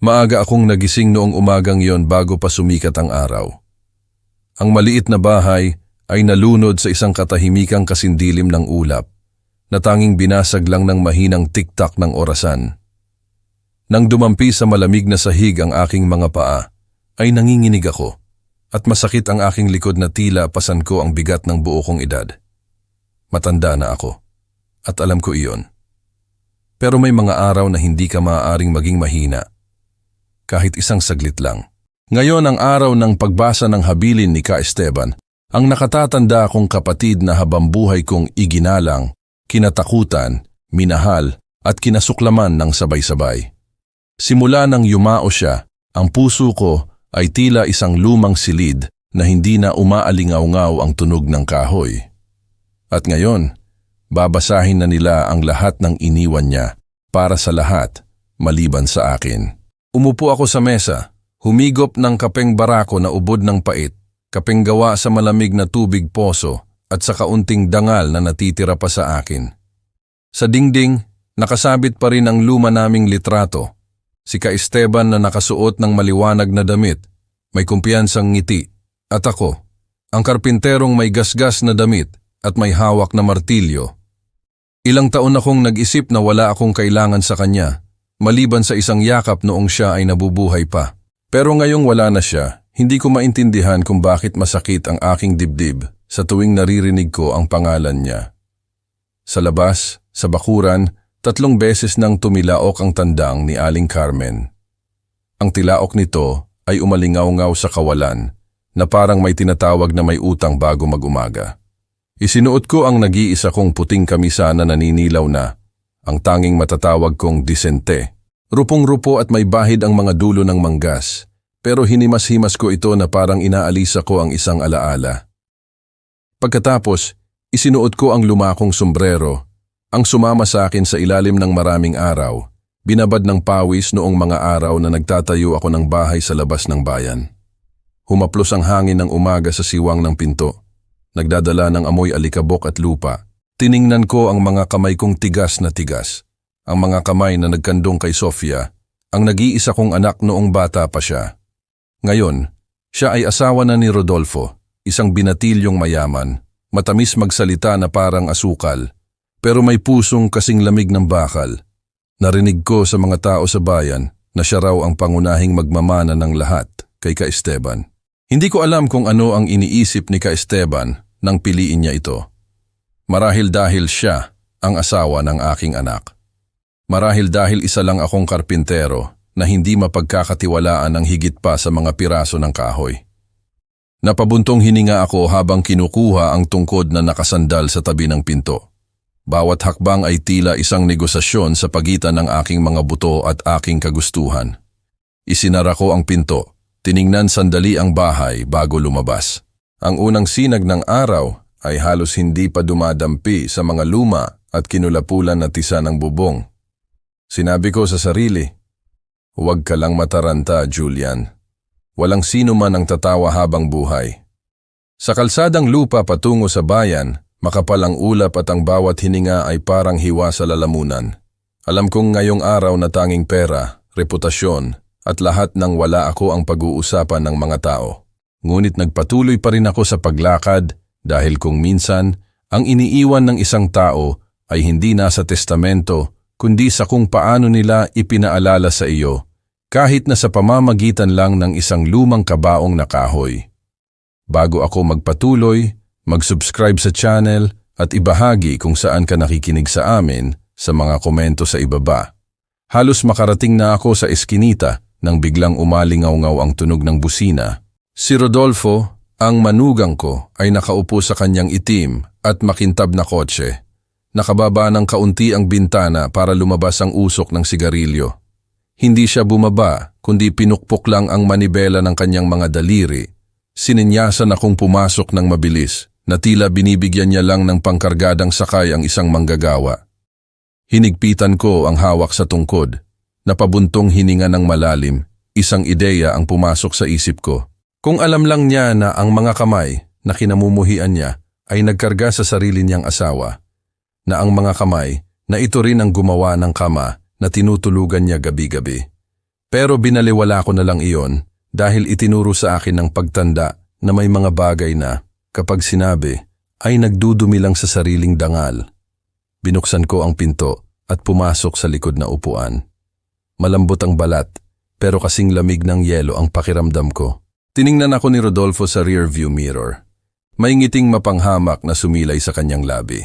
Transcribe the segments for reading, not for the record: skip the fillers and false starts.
Maaga akong nagising noong umagang yon bago pa sumikat ang araw. Ang maliit na bahay ay nalunod sa isang katahimikang kasindilim ng ulap na tanging binasag lang ng mahinang tiktak ng orasan. Nang dumampi sa malamig na sahig ang aking mga paa, ay nanginginig ako at masakit ang aking likod na tila pasan ko ang bigat ng buo kong edad. Matanda na ako at alam ko iyon. Pero may mga araw na hindi ka maaaring maging mahina. Kahit isang saglit lang. Ngayon ang araw ng pagbasa ng habilin ni Ka Esteban, ang nakatatanda kong kapatid na habambuhay kong iginalang, kinatakutan, minahal at kinasuklaman ng sabay-sabay. Simula nang yumao siya, ang puso ko ay tila isang lumang silid na hindi na umaalingaw-ngaw ang tunog ng kahoy. At ngayon, babasahin na nila ang lahat ng iniwan niya para sa lahat, maliban sa akin. Umupo ako sa mesa, humigop ng kapeng barako na ubod ng pait, kapeng gawa sa malamig na tubig poso at sa kaunting dangal na natitira pa sa akin. Sa dingding, nakasabit pa rin ang luma naming litrato. Si Ka Esteban na nakasuot ng maliwanag na damit, may kumpiyansang ngiti, at ako, ang karpinterong may gasgas na damit at may hawak na martilyo. Ilang taon akong nag-isip na wala akong kailangan sa kanya, maliban sa isang yakap noong siya ay nabubuhay pa. Pero ngayong wala na siya, hindi ko maintindihan kung bakit masakit ang aking dibdib sa tuwing naririnig ko ang pangalan niya. Sa labas, sa bakuran, 3 beses nang tumilaok ang tandang ni Aling Carmen. Ang tilaok nito ay umalingaw-ngaw sa kawalan na parang may tinatawag na may utang bago mag-umaga. Isinuot ko ang nag-iisa kong puting kamisa na naninilaw na, ang tanging matatawag kong disente. Rupong-rupo at may bahid ang mga dulo ng manggas, pero hinimas-himas ko ito na parang inaalisa ko ang isang alaala. Pagkatapos, isinuot ko ang lumakong sombrero, ang sumama sa akin sa ilalim ng maraming araw, binabad ng pawis noong mga araw na nagtatayo ako ng bahay sa labas ng bayan. Humaplos ang hangin ng umaga sa siwang ng pinto, nagdadala ng amoy alikabok at lupa. Tiningnan ko ang mga kamay kong tigas na tigas, ang mga kamay na nagkandong kay Sofia, ang nag-iisa kong anak noong bata pa siya. Ngayon, siya ay asawa na ni Rodolfo, isang binatilyong mayaman, matamis magsalita na parang asukal, pero may pusong kasing lamig ng bakal. Narinig ko sa mga tao sa bayan na siya raw ang pangunahing magmamana ng lahat kay Ka Esteban. Hindi ko alam kung ano ang iniisip ni Ka Esteban nang piliin niya ito. Marahil dahil siya ang asawa ng aking anak. Marahil dahil isa lang akong karpintero na hindi mapagkakatiwalaan ng higit pa sa mga piraso ng kahoy. Napabuntong hininga ako habang kinukuha ang tungkod na nakasandal sa tabi ng pinto. Bawat hakbang ay tila isang negosasyon sa pagitan ng aking mga buto at aking kagustuhan. Isinara ko ang pinto, tiningnan sandali ang bahay bago lumabas. Ang unang sinag ng araw ay halos hindi pa dumadampi sa mga luma at kinulapulan na tisa ng bubong. Sinabi ko sa sarili, "Huwag ka lang mataranta, Julian. Walang sino man ang tatawa habang buhay." Sa kalsadang lupa patungo sa bayan, makapal ang ulap at ang bawat hininga ay parang hiwa sa lalamunan. Alam kong ngayong araw na tanging pera, reputasyon, at lahat ng wala ako ang pag-uusapan ng mga tao. Ngunit nagpatuloy pa rin ako sa paglakad dahil kung minsan, ang iniiwan ng isang tao ay hindi nasa testamento kundi sa kung paano nila ipinaalala sa iyo, kahit na sa pamamagitan lang ng isang lumang kabaong na kahoy. Bago ako magpatuloy, mag-subscribe sa channel at ibahagi kung saan ka nakikinig sa amin sa mga komento sa ibaba. Halos makarating na ako sa eskinita nang biglang umalingaw-ngaw ang tunog ng busina. Si Rodolfo, ang manugang ko, ay nakaupo sa kanyang itim at makintab na kotse. Nakababa ng kaunti ang bintana para lumabas ang usok ng sigarilyo. Hindi siya bumaba, kundi pinukpok lang ang manibela ng kanyang mga daliri. Sininyasan akong pumasok ng mabilis, na tila binibigyan niya lang ng pangkargadang sakay ang isang manggagawa. Hinigpitan ko ang hawak sa tungkod. Napabuntong hininga ng malalim, isang ideya ang pumasok sa isip ko. Kung alam lang niya na ang mga kamay na kinamumuhian niya ay nagkarga sa sarili niyang asawa, na ang mga kamay na ito rin ang gumawa ng kama na tinutulugan niya gabi-gabi. Pero binaliwala ko na lang iyon dahil itinuro sa akin ng pagtanda na may mga bagay na, kapag sinabi, ay nagdudumi lang sa sariling dangal. Binuksan ko ang pinto at pumasok sa likod na upuan. Malambot ang balat, pero kasing lamig ng yelo ang pakiramdam ko. Tiningnan ako ni Rodolfo sa rearview mirror. May ngiting mapanghamak na sumilay sa kanyang labi.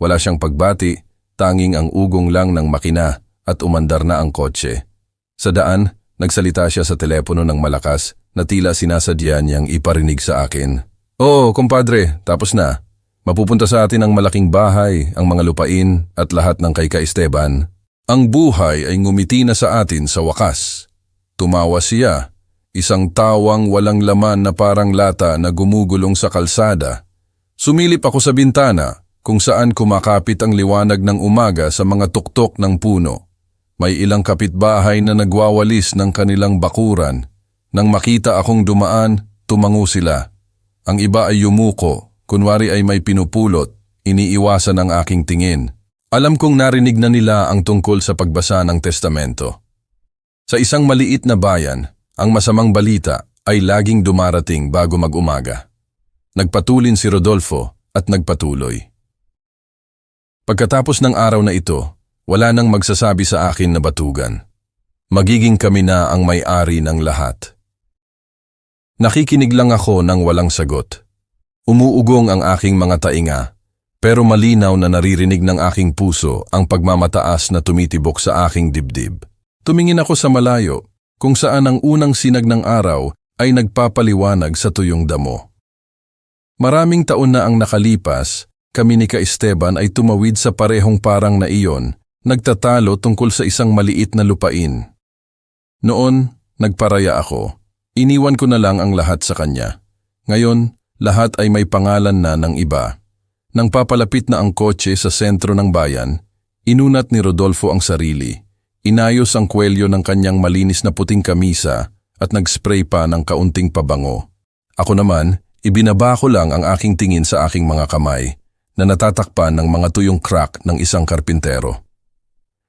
Wala siyang pagbati, tanging ang ugong lang ng makina at umandar na ang kotse. Sa daan, nagsalita siya sa telepono ng malakas na tila sinasadya niyang iparinig sa akin. Oo, kumpadre, tapos na. Mapupunta sa atin ang malaking bahay, ang mga lupain at lahat ng kay Esteban. Ang buhay ay ngumiti na sa atin sa wakas. Tumawa siya. Isang tawang walang laman na parang lata na gumugulong sa kalsada. Sumilip ako sa bintana kung saan kumakapit ang liwanag ng umaga sa mga tuktok ng puno. May ilang kapitbahay na nagwawalis ng kanilang bakuran. Nang makita akong dumaan, tumango sila. Ang iba ay yumuko, kunwari ay may pinupulot, iniiwasan ang aking tingin. Alam kong narinig na nila ang tungkol sa pagbasa ng testamento. Sa isang maliit na bayan, ang masamang balita ay laging dumarating bago mag-umaga. Nagpatulin si Rodolfo at nagpatuloy. Pagkatapos ng araw na ito, wala nang magsasabi sa akin na batugan. Magiging kami na ang may-ari ng lahat. Nakikinig lang ako ng walang sagot. Umuugong ang aking mga tainga, pero malinaw na naririnig ng aking puso ang pagmamataas na tumitibok sa aking dibdib. Tumingin ako sa malayo, kung saan ang unang sinag ng araw ay nagpapaliwanag sa tuyong damo. Maraming taon na ang nakalipas, kami ni Esteban ay tumawid sa parehong parang na iyon, nagtatalo tungkol sa isang maliit na lupain. Noon, nagparaya ako. Iniwan ko na lang ang lahat sa kanya. Ngayon, lahat ay may pangalan na ng iba. Nang papalapit na ang kotse sa sentro ng bayan, inunat ni Rodolfo ang sarili. Inayos ang kwelyo ng kanyang malinis na puting kamisa at nag-spray pa ng kaunting pabango. Ako naman, ibinaba ko lang ang aking tingin sa aking mga kamay na natatakpan ng mga tuyong crack ng isang karpintero.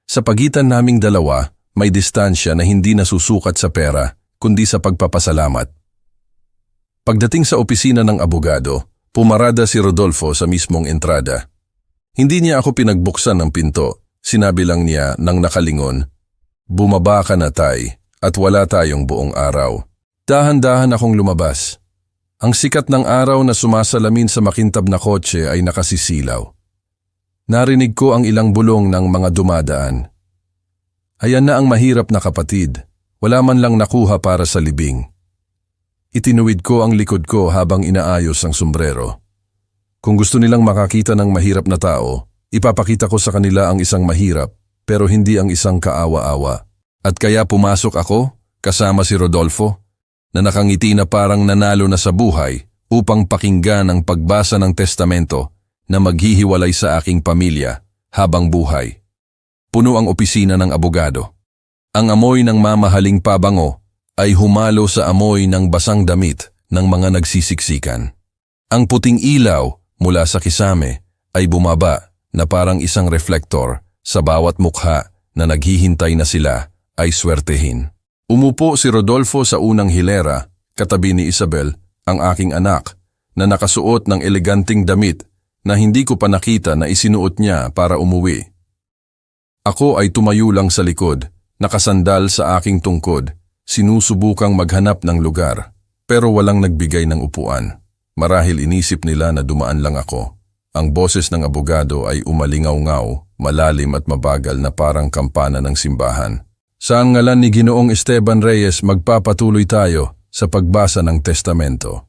Sa pagitan naming dalawa, may distansya na hindi nasusukat sa pera kundi sa pagpapasalamat. Pagdating sa opisina ng abogado, pumarada si Rodolfo sa mismong entrada. Hindi niya ako pinagbuksan ng pinto. Sinabi lang niya nang nakalingon, "Bumaba ka na, Tay, at wala tayong buong araw." Dahan-dahan akong lumabas. Ang sikat ng araw na sumasalamin sa makintab na kotse ay nakasisilaw. Narinig ko ang ilang bulong ng mga dumadaan. Ayan na ang mahirap na kapatid, wala man lang nakuha para sa libing. Itinuwid ko ang likod ko habang inaayos ang sombrero. Kung gusto nilang makakita ng mahirap na tao, ipapakita ko sa kanila ang isang mahirap pero hindi ang isang kaawa-awa. At kaya pumasok ako kasama si Rodolfo na nakangiti na parang nanalo na sa buhay upang pakinggan ang pagbasa ng testamento na maghihiwalay sa aking pamilya habang buhay. Puno ang opisina ng abogado. Ang amoy ng mamahaling pabango ay humalo sa amoy ng basang damit ng mga nagsisiksikan. Ang puting ilaw mula sa kisame ay bumaba na parang isang reflektor sa bawat mukha na naghihintay na sila ay swertehin. Umupo si Rodolfo sa unang hilera, katabi ni Isabel, ang aking anak, na nakasuot ng eleganting damit na hindi ko pa nakita na isinuot niya para umuwi. Ako ay tumayo lang sa likod, nakasandal sa aking tungkod, sinusubukang maghanap ng lugar, pero walang nagbigay ng upuan. Marahil inisip nila na dumaan lang ako. Ang boses ng abogado ay umalingaw-ngaw, malalim at mabagal na parang kampana ng simbahan. Sa ngalan ni Ginoong Esteban Reyes, magpapatuloy tayo sa pagbasa ng testamento.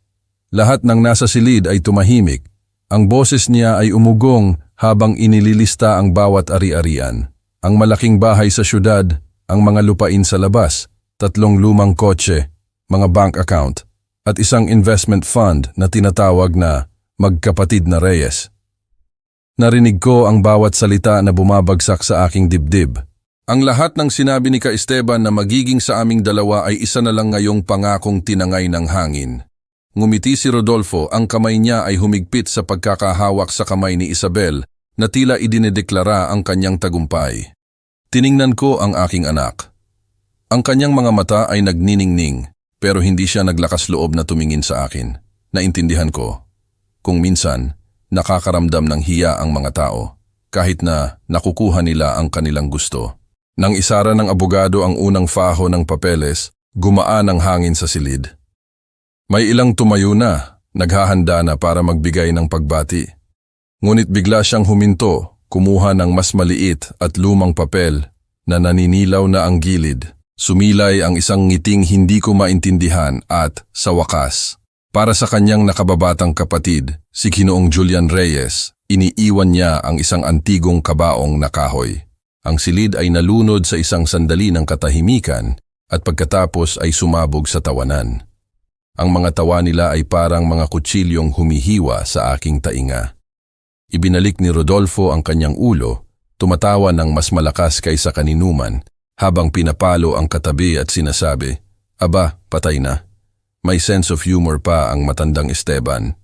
Lahat ng nasa silid ay tumahimik. Ang boses niya ay umugong habang inililista ang bawat ari-arian. Ang malaking bahay sa syudad, ang mga lupain sa labas, 3 lumang kotse, mga bank account, at isang investment fund na tinatawag na Magkapatid na Reyes. Narinig ko ang bawat salita na bumabagsak sa aking dibdib. Ang lahat ng sinabi ni Esteban na magiging sa aming dalawa ay isa na lang ngayong pangakong tinangay ng hangin. Ngumiti si Rodolfo, ang kamay niya ay humigpit sa pagkakahawak sa kamay ni Isabel na tila idinedeklara ang kanyang tagumpay. Tiningnan ko ang aking anak. Ang kanyang mga mata ay nagniningning pero hindi siya naglakas loob na tumingin sa akin. Naintindihan ko. Kung minsan, nakakaramdam ng hiya ang mga tao kahit na nakukuha nila ang kanilang gusto. Nang isara ng abogado ang unang faho ng papeles, gumaan ang hangin sa silid. May ilang tumayo na, naghahanda na para magbigay ng pagbati. Ngunit bigla siyang huminto, kumuha ng mas maliit at lumang papel na naninilaw na ang gilid. Sumilay ang isang ngiting hindi ko maintindihan at, sa wakas, para sa kanyang nakababatang kapatid, si Ginoong Julian Reyes, iniiwan niya ang isang antigong kabaong na kahoy. Ang silid ay nalunod sa isang sandali ng katahimikan at pagkatapos ay sumabog sa tawanan. Ang mga tawa nila ay parang mga kutsilyong humihiwa sa aking tainga. Ibinalik ni Rodolfo ang kanyang ulo, tumatawa ng mas malakas kaysa kaninuman, habang pinapalo ang katabi at sinasabi, "Aba, patay na." May sense of humor pa ang matandang Esteban.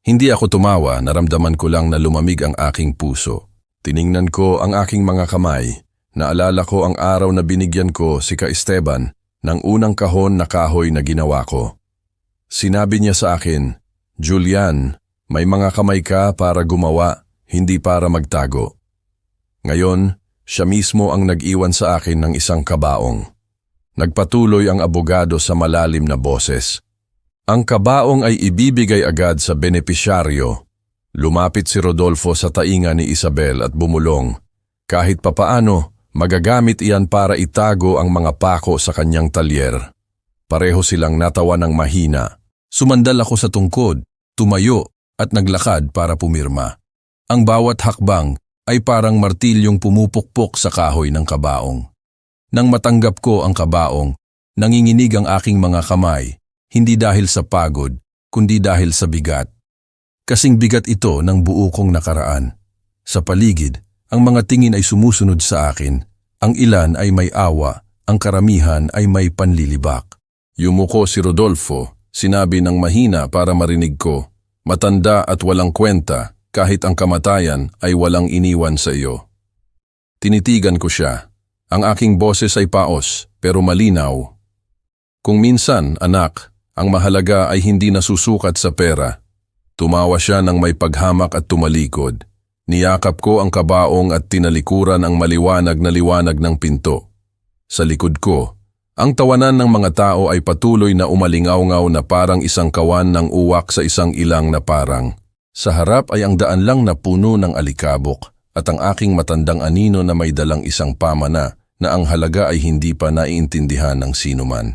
Hindi ako tumawa, naramdaman ko lang na lumamig ang aking puso. Tiningnan ko ang aking mga kamay. Naalala ko ang araw na binigyan ko si Ka Esteban ng unang kahon na kahoy na ginawa ko. Sinabi niya sa akin, "Julian, may mga kamay ka para gumawa, hindi para magtago." Ngayon, siya mismo ang nag-iwan sa akin ng isang kabaong. Nagpatuloy ang abogado sa malalim na boses. Ang kabaong ay ibibigay agad sa benepisyaryo. Lumapit si Rodolfo sa tainga ni Isabel at bumulong. Kahit papaano, magagamit iyan para itago ang mga pako sa kanyang talyer. Pareho silang natawa ng mahina. Sumandal ako sa tungkod, tumayo at naglakad para pumirma. Ang bawat hakbang ay parang martilyong pumupukpok sa kahoy ng kabaong. Nang matanggap ko ang kabaong, nanginginig ang aking mga kamay, hindi dahil sa pagod, kundi dahil sa bigat. Kasing bigat ito ng buo kong nakaraan. Sa paligid, ang mga tingin ay sumusunod sa akin. Ang ilan ay may awa, ang karamihan ay may panlilibak. Yumuko si Rodolfo, sinabi ng mahina para marinig ko, "Matanda at walang kwenta, kahit ang kamatayan ay walang iniwan sa iyo." Tinitigan ko siya. Ang aking boses ay paos, pero malinaw. Kung minsan, anak, ang mahalaga ay hindi nasusukat sa pera. Tumawa siya ng may paghamak at tumalikod. Niyakap ko ang kabaong at tinalikuran ang maliwanag na liwanag ng pinto. Sa likod ko, ang tawanan ng mga tao ay patuloy na umalingaw-ngaw na parang isang kawan ng uwak sa isang ilang na parang. Sa harap ay ang daan lang na puno ng alikabok at ang aking matandang anino na may dalang isang pamana na ang halaga ay hindi pa naiintindihan ng sinuman.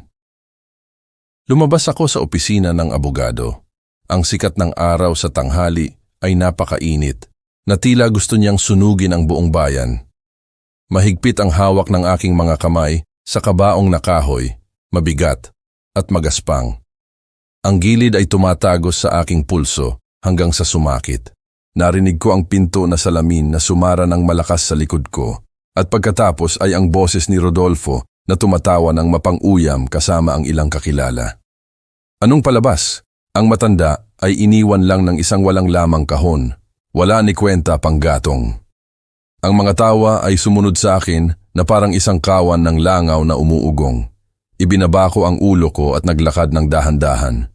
Lumabas ako sa opisina ng abogado. Ang sikat ng araw sa tanghali ay napakainit na tila gusto niyang sunugin ang buong bayan. Mahigpit ang hawak ng aking mga kamay sa kabaong na kahoy, mabigat at magaspang. Ang gilid ay tumatagos sa aking pulso hanggang sa sumakit. Narinig ko ang pinto na salamin na sumara ng malakas sa likod ko at pagkatapos ay ang boses ni Rodolfo na tumatawa ng mapang-uyam kasama ang ilang kakilala. Anong palabas? Ang matanda ay iniwan lang ng isang walang lamang kahon. Wala ni kwenta pang gatong. Ang mga tawa ay sumunod sa akin na parang isang kawan ng langaw na umuugong. Ibinaba ko ang ulo ko at naglakad ng dahan-dahan.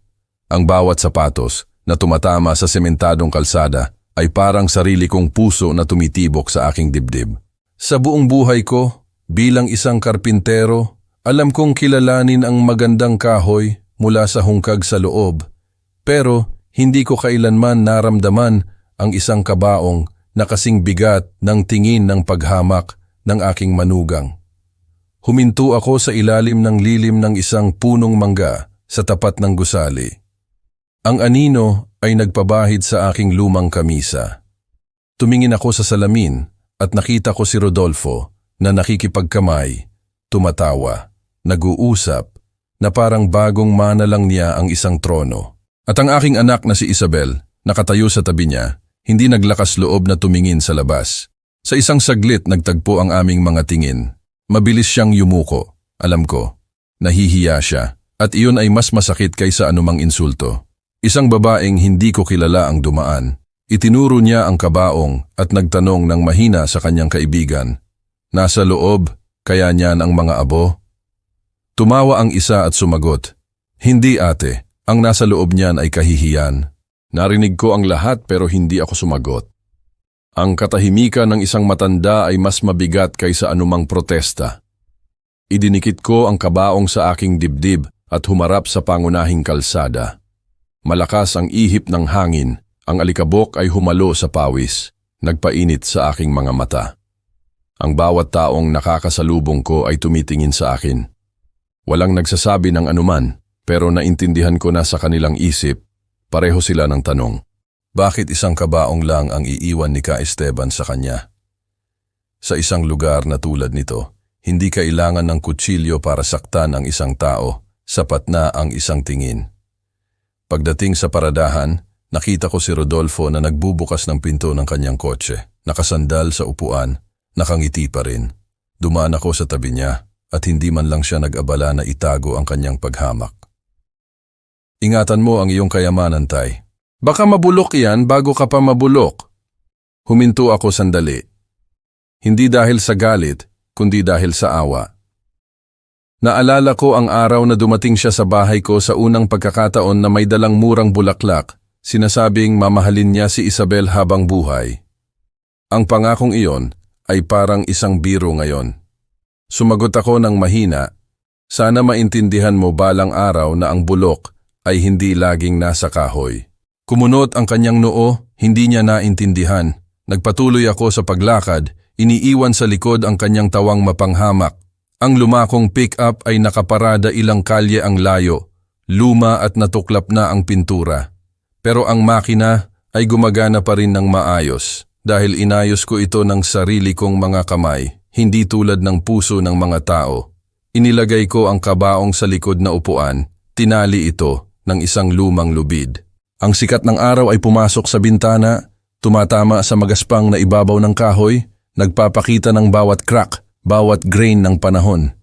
Ang bawat sapatos na tumatama sa sementadong kalsada ay parang sarili kong puso na tumitibok sa aking dibdib. Sa buong buhay ko, bilang isang karpintero, alam kong kilalanin ang magandang kahoy mula sa hungkag sa loob, pero hindi ko kailanman naramdaman ang isang kabaong na kasing bigat ng tingin ng paghamak ng aking manugang. Huminto ako sa ilalim ng lilim ng isang punong mangga sa tapat ng gusali. Ang anino ay nagpabahid sa aking lumang kamisa. Tumingin ako sa salamin at nakita ko si Rodolfo na nakikipagkamay, tumatawa, nag-uusap, na parang bagong mana lang niya ang isang trono. At ang aking anak na si Isabel, nakatayo sa tabi niya, hindi naglakas loob na tumingin sa labas. Sa isang saglit nagtagpo ang aming mga tingin. Mabilis siyang yumuko. Alam ko, nahihiya siya, at iyon ay mas masakit kaysa anumang insulto. Isang babaeng hindi ko kilala ang dumaan. Itinuro niya ang kabaong at nagtanong ng mahina sa kanyang kaibigan. Nasa loob, kaya niyan ang mga abo? Tumawa ang isa at sumagot, "Hindi ate, ang nasa loob niyan ay kahihiyan." Narinig ko ang lahat pero hindi ako sumagot. Ang katahimikan ng isang matanda ay mas mabigat kaysa anumang protesta. Idinikit ko ang kabaong sa aking dibdib at humarap sa pangunahing kalsada. Malakas ang ihip ng hangin, ang alikabok ay humalo sa pawis, nagpainit sa aking mga mata. Ang bawat taong nakakasalubong ko ay tumitingin sa akin. Walang nagsasabi ng anuman, pero naintindihan ko na sa kanilang isip, pareho sila ng tanong. Bakit isang kabaong lang ang iiwan ni Ka Esteban sa kanya? Sa isang lugar na tulad nito, hindi kailangan ng kutsilyo para saktan ang isang tao, sapat na ang isang tingin. Pagdating sa paradahan, nakita ko si Rodolfo na nagbubukas ng pinto ng kanyang kotse, nakasandal sa upuan, nakangiti pa rin. Dumaan ako sa tabi niya at hindi man lang siya nag-abala na itago ang kanyang paghamak. Ingatan mo ang iyong kayamanan, Tay. Baka mabulok yan bago ka pa mabulok. Huminto ako sandali. Hindi dahil sa galit, kundi dahil sa awa. Naalala ko ang araw na dumating siya sa bahay ko sa unang pagkakataon na may dalang murang bulaklak, sinasabing mamahalin niya si Isabel habang buhay. Ang pangakong iyon ay parang isang biro ngayon. Sumagot ako ng mahina, sana maintindihan mo balang araw na ang bulok ay hindi laging nasa kahoy. Kumunot ang kanyang noo, hindi niya naintindihan. Nagpatuloy ako sa paglakad, iniiwan sa likod ang kanyang tawang mapanghamak. Ang lumakong pick-up ay nakaparada ilang kalye ang layo, luma at natuklap na ang pintura. Pero ang makina ay gumagana pa rin ng maayos dahil inayos ko ito ng sarili kong mga kamay, hindi tulad ng puso ng mga tao. Inilagay ko ang kabaong sa likod na upuan, tinali ito ng isang lumang lubid. Ang sikat ng araw ay pumasok sa bintana, tumatama sa magaspang na ibabaw ng kahoy, nagpapakita ng bawat crack, bawat grain ng panahon.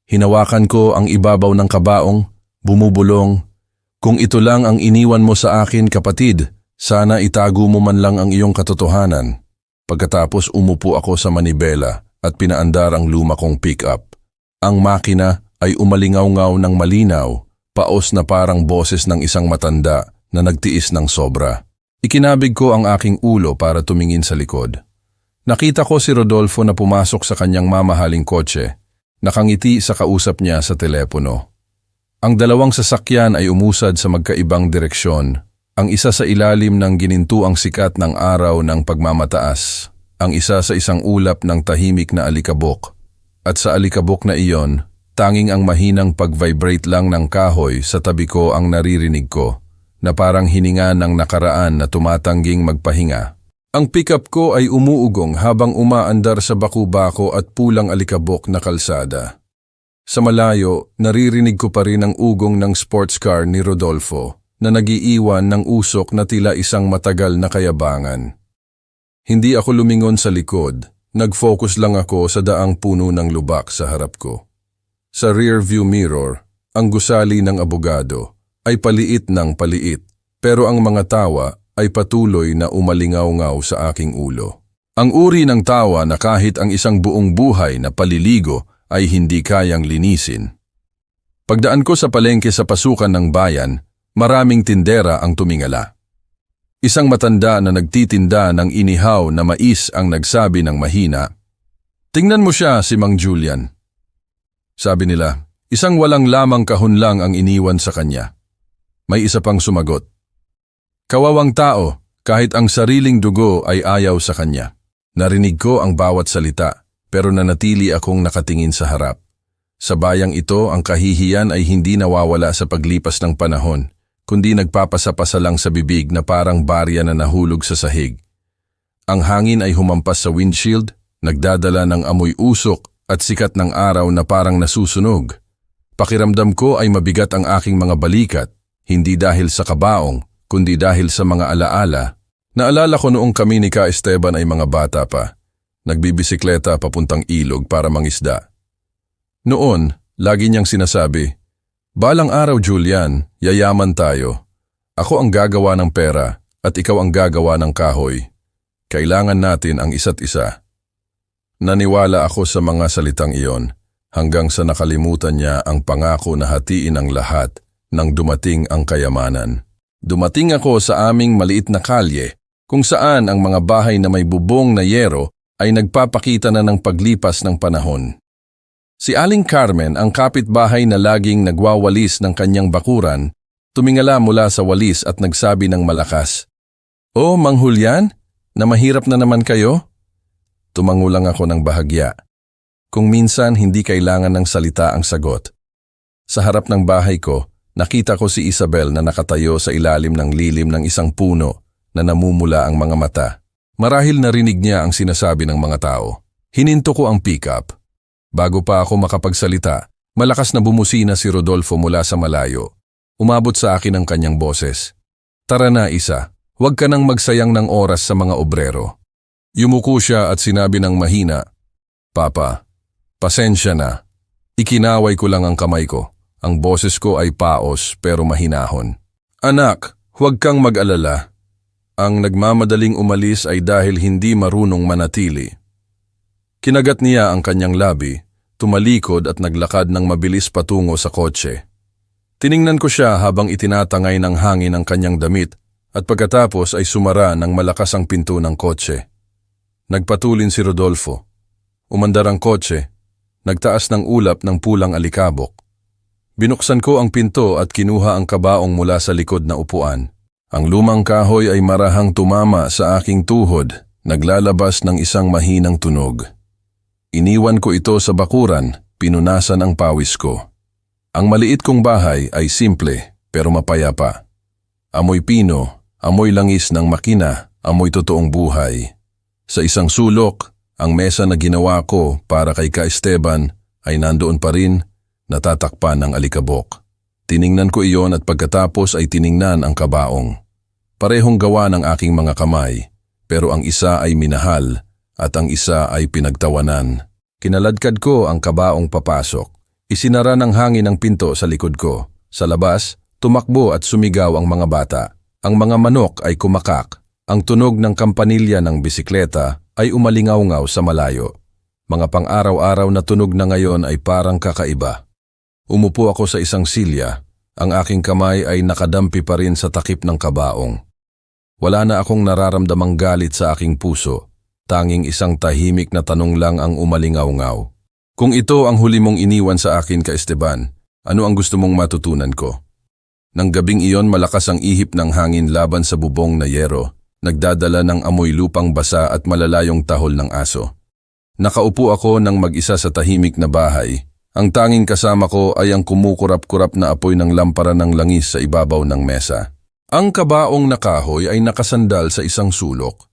Hinawakan ko ang ibabaw ng kabaong, bumubulong. Kung ito lang ang iniwan mo sa akin, kapatid, sana itago mo man lang ang iyong katotohanan. Pagkatapos umupo ako sa manibela at pinaandar ang luma kong pick-up. Ang makina ay umalingaw-ngaw ng malinaw, paos na parang boses ng isang matanda na nagtiis ng sobra. Ikinabig ko ang aking ulo para tumingin sa likod. Nakita ko si Rodolfo na pumasok sa kanyang mamahaling kotse, nakangiti sa kausap niya sa telepono. Ang dalawang sasakyan ay umusad sa magkaibang direksyon, ang isa sa ilalim ng ginintuang sikat ng araw ng pagmamataas, ang isa sa isang ulap ng tahimik na alikabok, at sa alikabok na iyon, tanging ang mahinang pag-vibrate lang ng kahoy sa tabi ko ang naririnig ko, na parang hininga ng nakaraan na tumatangging magpahinga. Ang pickup ko ay umuugong habang umaandar sa baku-bako at pulang alikabok na kalsada. Sa malayo, naririnig ko pa rin ang ugong ng sports car ni Rodolfo na nagiiwan ng usok na tila isang matagal na kayabangan. Hindi ako lumingon sa likod, nag-focus lang ako sa daang puno ng lubak sa harap ko. Sa rear view mirror, ang gusali ng abogado ay paliit ng paliit, pero ang mga tawa ay patuloy na umalingaw-ngaw sa aking ulo. Ang uri ng tawa na kahit ang isang buong buhay na paliligo ay hindi kayang linisin. Pagdaan ko sa palengke sa pasukan ng bayan, maraming tindera ang tumingala. Isang matanda na nagtitinda ng inihaw na mais ang nagsabi ng mahina, "Tingnan mo siya, si Mang Julian." Sabi nila, isang walang lamang kahon lang ang iniwan sa kanya. May isa pang sumagot, "Kawawang tao, kahit ang sariling dugo ay ayaw sa kanya." Narinig ko ang bawat salita, pero nanatili akong nakatingin sa harap. Sa bayang ito, ang kahihiyan ay hindi nawawala sa paglipas ng panahon, kundi nagpapasa-pasa lang sa bibig na parang barya na nahulog sa sahig. Ang hangin ay humampas sa windshield, nagdadala ng amoy usok at sikat ng araw na parang nasusunog. Pakiramdam ko ay mabigat ang aking mga balikat, hindi dahil sa kabaong, kundi dahil sa mga alaala. Naalala ko noong kami ni Ka Esteban ay mga bata pa, nagbibisikleta papuntang ilog para mangisda. Noon, lagi niyang sinasabi, "Balang araw, Julian, yayaman tayo. Ako ang gagawa ng pera at ikaw ang gagawa ng kahoy. Kailangan natin ang isa't isa." Naniwala ako sa mga salitang iyon, hanggang sa nakalimutan niya ang pangako na hatiin ang lahat nang dumating ang kayamanan. Dumating ako sa aming maliit na kalye kung saan ang mga bahay na may bubong na yero ay nagpapakita na ng paglipas ng panahon. Si Aling Carmen, ang kapitbahay na laging nagwawalis ng kanyang bakuran, tumingala mula sa walis at nagsabi ng malakas, "Oh, Mang Julian, na mahirap na naman kayo?" Tumango lang ako ng bahagya. Kung minsan hindi kailangan ng salita ang sagot. Sa harap ng bahay ko, nakita ko si Isabel na nakatayo sa ilalim ng lilim ng isang puno na namumula ang mga mata. Marahil narinig niya ang sinasabi ng mga tao. Hininto ko ang pick-up. Bago pa ako makapagsalita, malakas na bumusina si Rodolfo mula sa malayo. Umabot sa akin ang kanyang boses. "Tara na, Isa, huwag ka nang magsayang ng oras sa mga obrero." Yumuko siya at sinabi ng mahina, "Papa, pasensya na. Ikinaway ko lang ang kamay ko. Ang boses ko ay paos pero mahinahon." "Anak, huwag kang mag-alala. Ang nagmamadaling umalis ay dahil hindi marunong manatili." Kinagat niya ang kanyang labi, tumalikod at naglakad ng mabilis patungo sa kotse. Tiningnan ko siya habang itinatangay ng hangin ang kanyang damit at pagkatapos ay sumara ng malakas ang pinto ng kotse. Nagpatulin si Rodolfo. Umandar ang kotse, nagtaas ng ulap ng pulang alikabok. Binuksan ko ang pinto at kinuha ang kabaong mula sa likod na upuan. Ang lumang kahoy ay marahang tumama sa aking tuhod, naglalabas ng isang mahinang tunog. Iniwan ko ito sa bakuran, pinunasan ang pawis ko. Ang maliit kong bahay ay simple pero mapayapa. Amoy pino, amoy langis ng makina, amoy totoong buhay. Sa isang sulok, ang mesa na ginawa ko para kay Ka Esteban ay nandoon pa rin, natatakpan ng alikabok. Tiningnan ko iyon at pagkatapos ay tiningnan ang kabaong. Parehong gawa ng aking mga kamay, pero ang isa ay minahal at ang isa ay pinagtawanan. Kinaladkad ko ang kabaong papasok. Isinara ng hangin ang pinto sa likod ko. Sa labas, tumakbo at sumigaw ang mga bata. Ang mga manok ay kumakak. Ang tunog ng kampanilya ng bisikleta ay umalingaw-ngaw sa malayo. Mga pang-araw-araw na tunog na ngayon ay parang kakaiba. Umupo ako sa isang silya. Ang aking kamay ay nakadampi pa rin sa takip ng kabaong. Wala na akong nararamdamang galit sa aking puso. Tanging isang tahimik na tanong lang ang umalingaw-ngaw. Kung ito ang huli mong iniwan sa akin, Ka Esteban, ano ang gusto mong matutunan ko? Nang gabing iyon, malakas ang ihip ng hangin laban sa bubong na yero. Nagdadala ng amoy lupang basa at malalayong tahol ng aso. Nakaupo ako ng mag-isa sa tahimik na bahay. Ang tanging kasama ko ay ang kumukurap-kurap na apoy ng lampara ng langis sa ibabaw ng mesa. Ang kabaong na kahoy ay nakasandal sa isang sulok.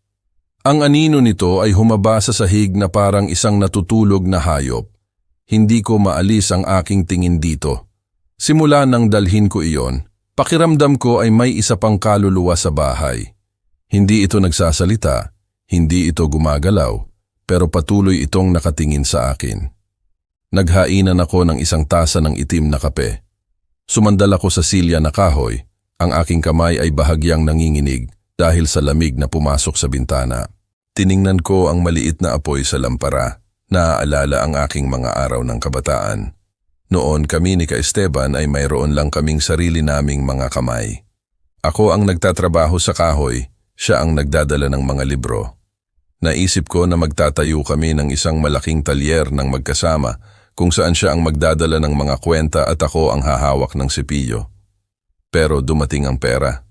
Ang anino nito ay humaba sa sahig na parang isang natutulog na hayop. Hindi ko maalis ang aking tingin dito. Simula nang dalhin ko iyon, pakiramdam ko ay may isa pang kaluluwa sa bahay. Hindi ito nagsasalita, hindi ito gumagalaw, pero patuloy itong nakatingin sa akin. Naghainan ako ng isang tasa ng itim na kape. Sumandal ako sa silya na kahoy, ang aking kamay ay bahagyang nanginginig dahil sa lamig na pumasok sa bintana. Tiningnan ko ang maliit na apoy sa lampara, naaalala ang aking mga araw ng kabataan. Noon kami ni Ka Esteban ay mayroon lang kaming sarili naming mga kamay. Ako ang nagtatrabaho sa kahoy, siya ang nagdadala ng mga libro. Naisip ko na magtatayo kami ng isang malaking talyer ng magkasama kung saan siya ang magdadala ng mga kwenta at ako ang hahawak ng sipilyo. Pero dumating ang pera.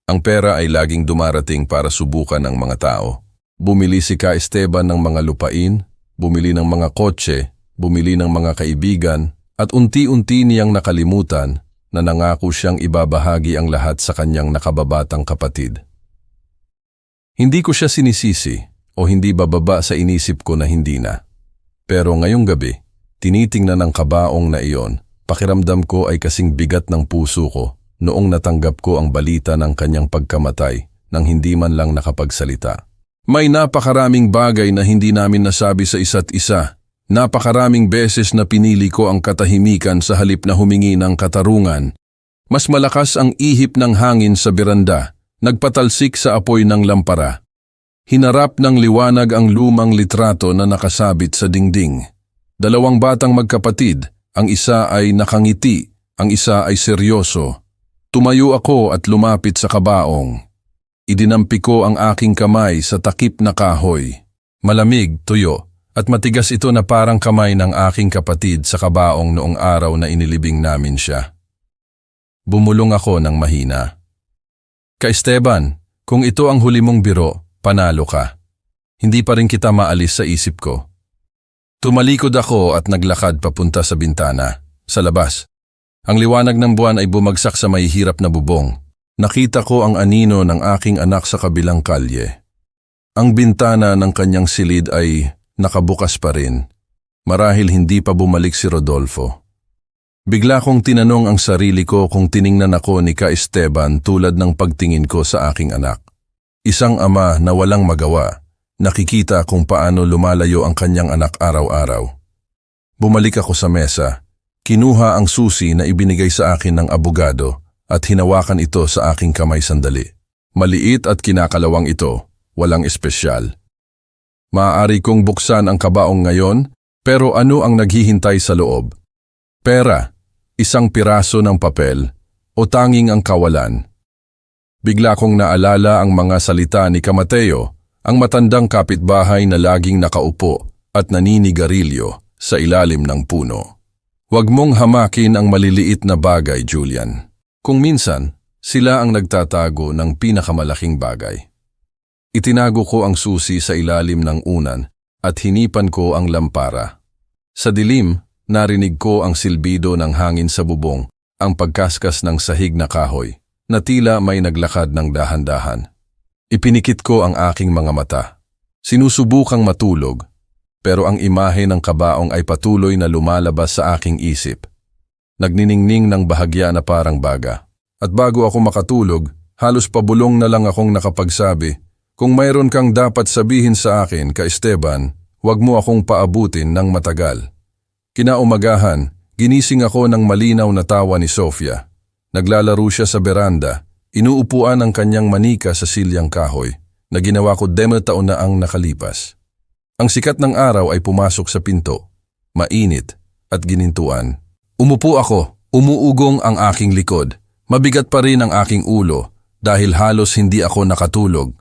Ang pera ay laging dumarating para subukan ng mga tao. Bumili si Ka Esteban ng mga lupain, bumili ng mga kotse, bumili ng mga kaibigan, at unti-unti niyang nakalimutan na nangako siyang ibabahagi ang lahat sa kanyang nakababatang kapatid. Hindi ko siya sinisisi o hindi bababa sa inisip ko na hindi na. Pero ngayong gabi, tinitingnan ng kabaong na iyon, pakiramdam ko ay kasing bigat ng puso ko noong natanggap ko ang balita ng kanyang pagkamatay nang hindi man lang nakapagsalita. May napakaraming bagay na hindi namin nasabi sa isa't isa. Napakaraming beses na pinili ko ang katahimikan sa halip na humingi ng katarungan. Mas malakas ang ihip ng hangin sa beranda. Nagpatalsik sa apoy ng lampara. Hinarap ng liwanag ang lumang litrato na nakasabit sa dingding. Dalawang batang magkapatid, ang isa ay nakangiti, ang isa ay seryoso. Tumayo ako at lumapit sa kabaong. Idinampi ko ang aking kamay sa takip na kahoy. Malamig, tuyo, at matigas ito na parang kamay ng aking kapatid sa kabaong noong araw na inilibing namin siya. Bumulong ako ng mahina. Ka Esteban, kung ito ang huli mong biro, panalo ka. Hindi pa rin kita maalis sa isip ko. Tumalikod ako at naglakad papunta sa bintana, sa labas. Ang liwanag ng buwan ay bumagsak sa mahihirap na bubong. Nakita ko ang anino ng aking anak sa kabilang kalye. Ang bintana ng kanyang silid ay nakabukas pa rin. Marahil hindi pa bumalik si Rodolfo. Bigla kong tinanong ang sarili ko kung tiningnan ako ni Ka Esteban tulad ng pagtingin ko sa aking anak. Isang ama na walang magawa, nakikita kung paano lumalayo ang kanyang anak araw-araw. Bumalik ako sa mesa, kinuha ang susi na ibinigay sa akin ng abogado at hinawakan ito sa aking kamay sandali. Maliit at kinakalawang ito, walang espesyal. Maaari kong buksan ang kabaong ngayon, pero ano ang naghihintay sa loob? Pera, isang piraso ng papel, o tanging ang kawalan? Bigla kong naalala ang mga salita ni Kamateo, ang matandang kapitbahay na laging nakaupo at naninigarilyo sa ilalim ng puno. Huwag mong hamakin ang maliliit na bagay, Julian. Kung minsan, sila ang nagtatago ng pinakamalaking bagay. Itinago ko ang susi sa ilalim ng unan at hinipan ko ang lampara. Sa dilim, narinig ko ang silbido ng hangin sa bubong, ang pagkaskas ng sahig na kahoy, na tila may naglakad ng dahan-dahan. Ipinikit ko ang aking mga mata. Sinusubukang matulog, pero ang imahe ng kabaong ay patuloy na lumalabas sa aking isip. Nagniningning ng bahagya na parang baga. At bago ako makatulog, halos pabulong na lang akong nakapagsabi, kung mayroon kang dapat sabihin sa akin, Ka Esteban, huwag mo akong paabutin ng matagal. Kinaumagahan, ginising ako ng malinaw na tawa ni Sofia. Naglalaro siya sa beranda, inuupuan ang kanyang manika sa silyang kahoy, na ginawa ko 10 taon na ang nakalipas. Ang sikat ng araw ay pumasok sa pinto, mainit at ginintuan. Umupo ako, umuugong ang aking likod. Mabigat pa rin ang aking ulo dahil halos hindi ako nakatulog.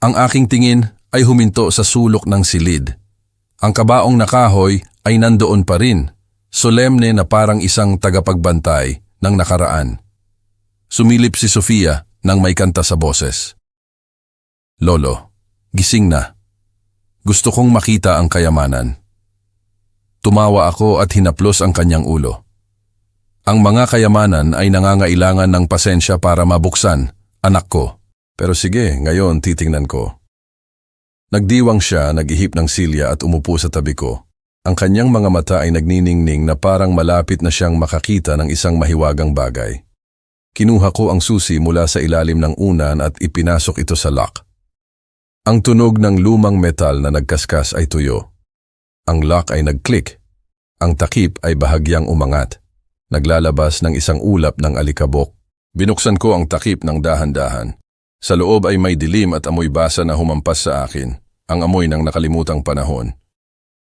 Ang aking tingin ay huminto sa sulok ng silid. Ang kabaong na kahoy ay nandoon pa rin, solemne na parang isang tagapagbantay ng nakaraan. Sumilip si Sofia nang may kanta sa boses. Lolo, gising na. Gusto kong makita ang kayamanan. Tumawa ako at hinaplos ang kanyang ulo. Ang mga kayamanan ay nangangailangan ng pasensya para mabuksan, anak ko. Pero sige, ngayon titingnan ko. Nagdiwang siya, nag-ihip ng silya at umupo sa tabi ko. Ang kanyang mga mata ay nagniningning na parang malapit na siyang makakita ng isang mahiwagang bagay. Kinuha ko ang susi mula sa ilalim ng unan at ipinasok ito sa lock. Ang tunog ng lumang metal na nagkaskas ay tuyo. Ang lock ay nag-click. Ang takip ay bahagyang umangat. Naglalabas ng isang ulap ng alikabok. Binuksan ko ang takip ng dahan-dahan. Sa loob ay may dilim at amoy basa na humampas sa akin, ang amoy ng nakalimutang panahon.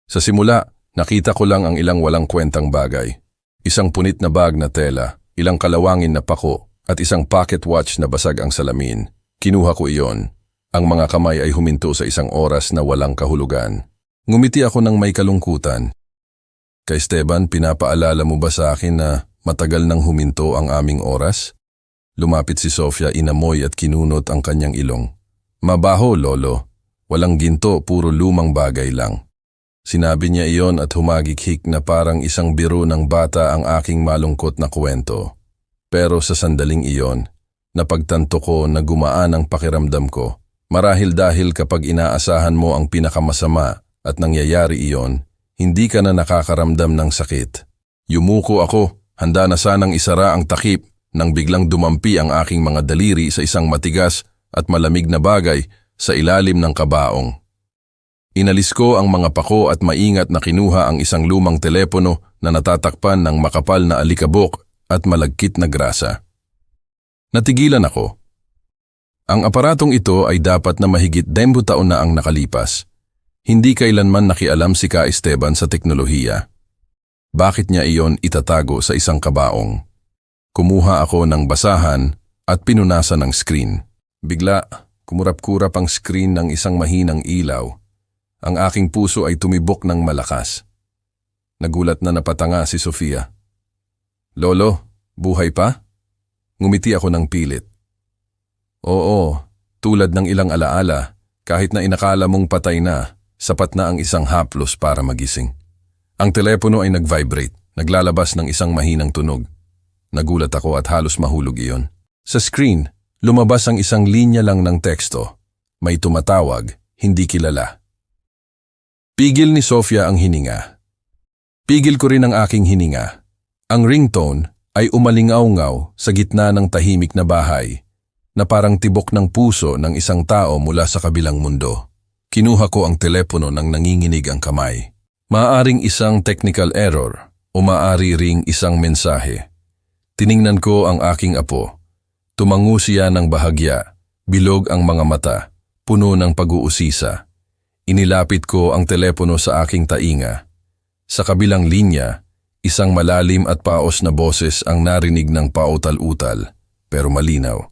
Sa simula, nakita ko lang ang ilang walang kwentang bagay. Isang punit na bag na tela, ilang kalawangin na pako, at isang pocket watch na basag ang salamin. Kinuha ko iyon. Ang mga kamay ay huminto sa isang oras na walang kahulugan. Ngumiti ako ng may kalungkutan. Kay Esteban, pinapaalala mo ba sa akin na matagal nang huminto ang aming oras? Lumapit si Sofia, inamoy at kinunot ang kanyang ilong. Mabaho, lolo. Walang ginto, puro lumang bagay lang. Sinabi niya iyon at humagikhik na parang isang biro ng bata ang aking malungkot na kwento. Pero sa sandaling iyon, napagtanto ko na gumaan ang pakiramdam ko. Marahil dahil kapag inaasahan mo ang pinakamasama at nangyayari iyon, hindi ka na nakakaramdam ng sakit. Yumuko ako, handa na sanang isara ang takip nang biglang dumampi ang aking mga daliri sa isang matigas at malamig na bagay sa ilalim ng kabaong. Inalis ko ang mga pako at maingat na kinuha ang isang lumang telepono na natatakpan ng makapal na alikabok at malagkit na grasa. Natigilan ako. Ang aparatong ito ay dapat na mahigit 10 taon na ang nakalipas. Hindi kailanman nakialam si Ka Esteban sa teknolohiya. Bakit niya iyon itatago sa isang kabaong? Kumuha ako ng basahan at pinunasan ng screen. Bigla, kumurap-kurap ang screen ng isang mahinang ilaw. Ang aking puso ay tumibok ng malakas. Nagulat na napatanga si Sofia. "Lolo, buhay pa?" Ngumiti ako ng pilit. "Oo, tulad ng ilang alaala, kahit na inakala mong patay na, sapat na ang isang haplos para magising." Ang telepono ay nag-vibrate, naglalabas ng isang mahinang tunog. Nagulat ako at halos mahulog iyon. Sa screen, lumabas ang isang linya lang ng teksto. May tumatawag, hindi kilala. Pigil ni Sofia ang hininga. Pigil ko rin ang aking hininga. Ang ringtone ay umalingaw-ngaw sa gitna ng tahimik na bahay, na parang tibok ng puso ng isang tao mula sa kabilang mundo. Kinuha ko ang telepono nang nanginginig ang kamay. Maaaring isang technical error o maaari ring isang mensahe. Tiningnan ko ang aking apo. Tumango siya ng bahagya, bilog ang mga mata, puno ng pag-uusisa. Inilapit ko ang telepono sa aking tainga. Sa kabilang linya, isang malalim at paos na boses ang narinig ng pautal-utal, pero malinaw.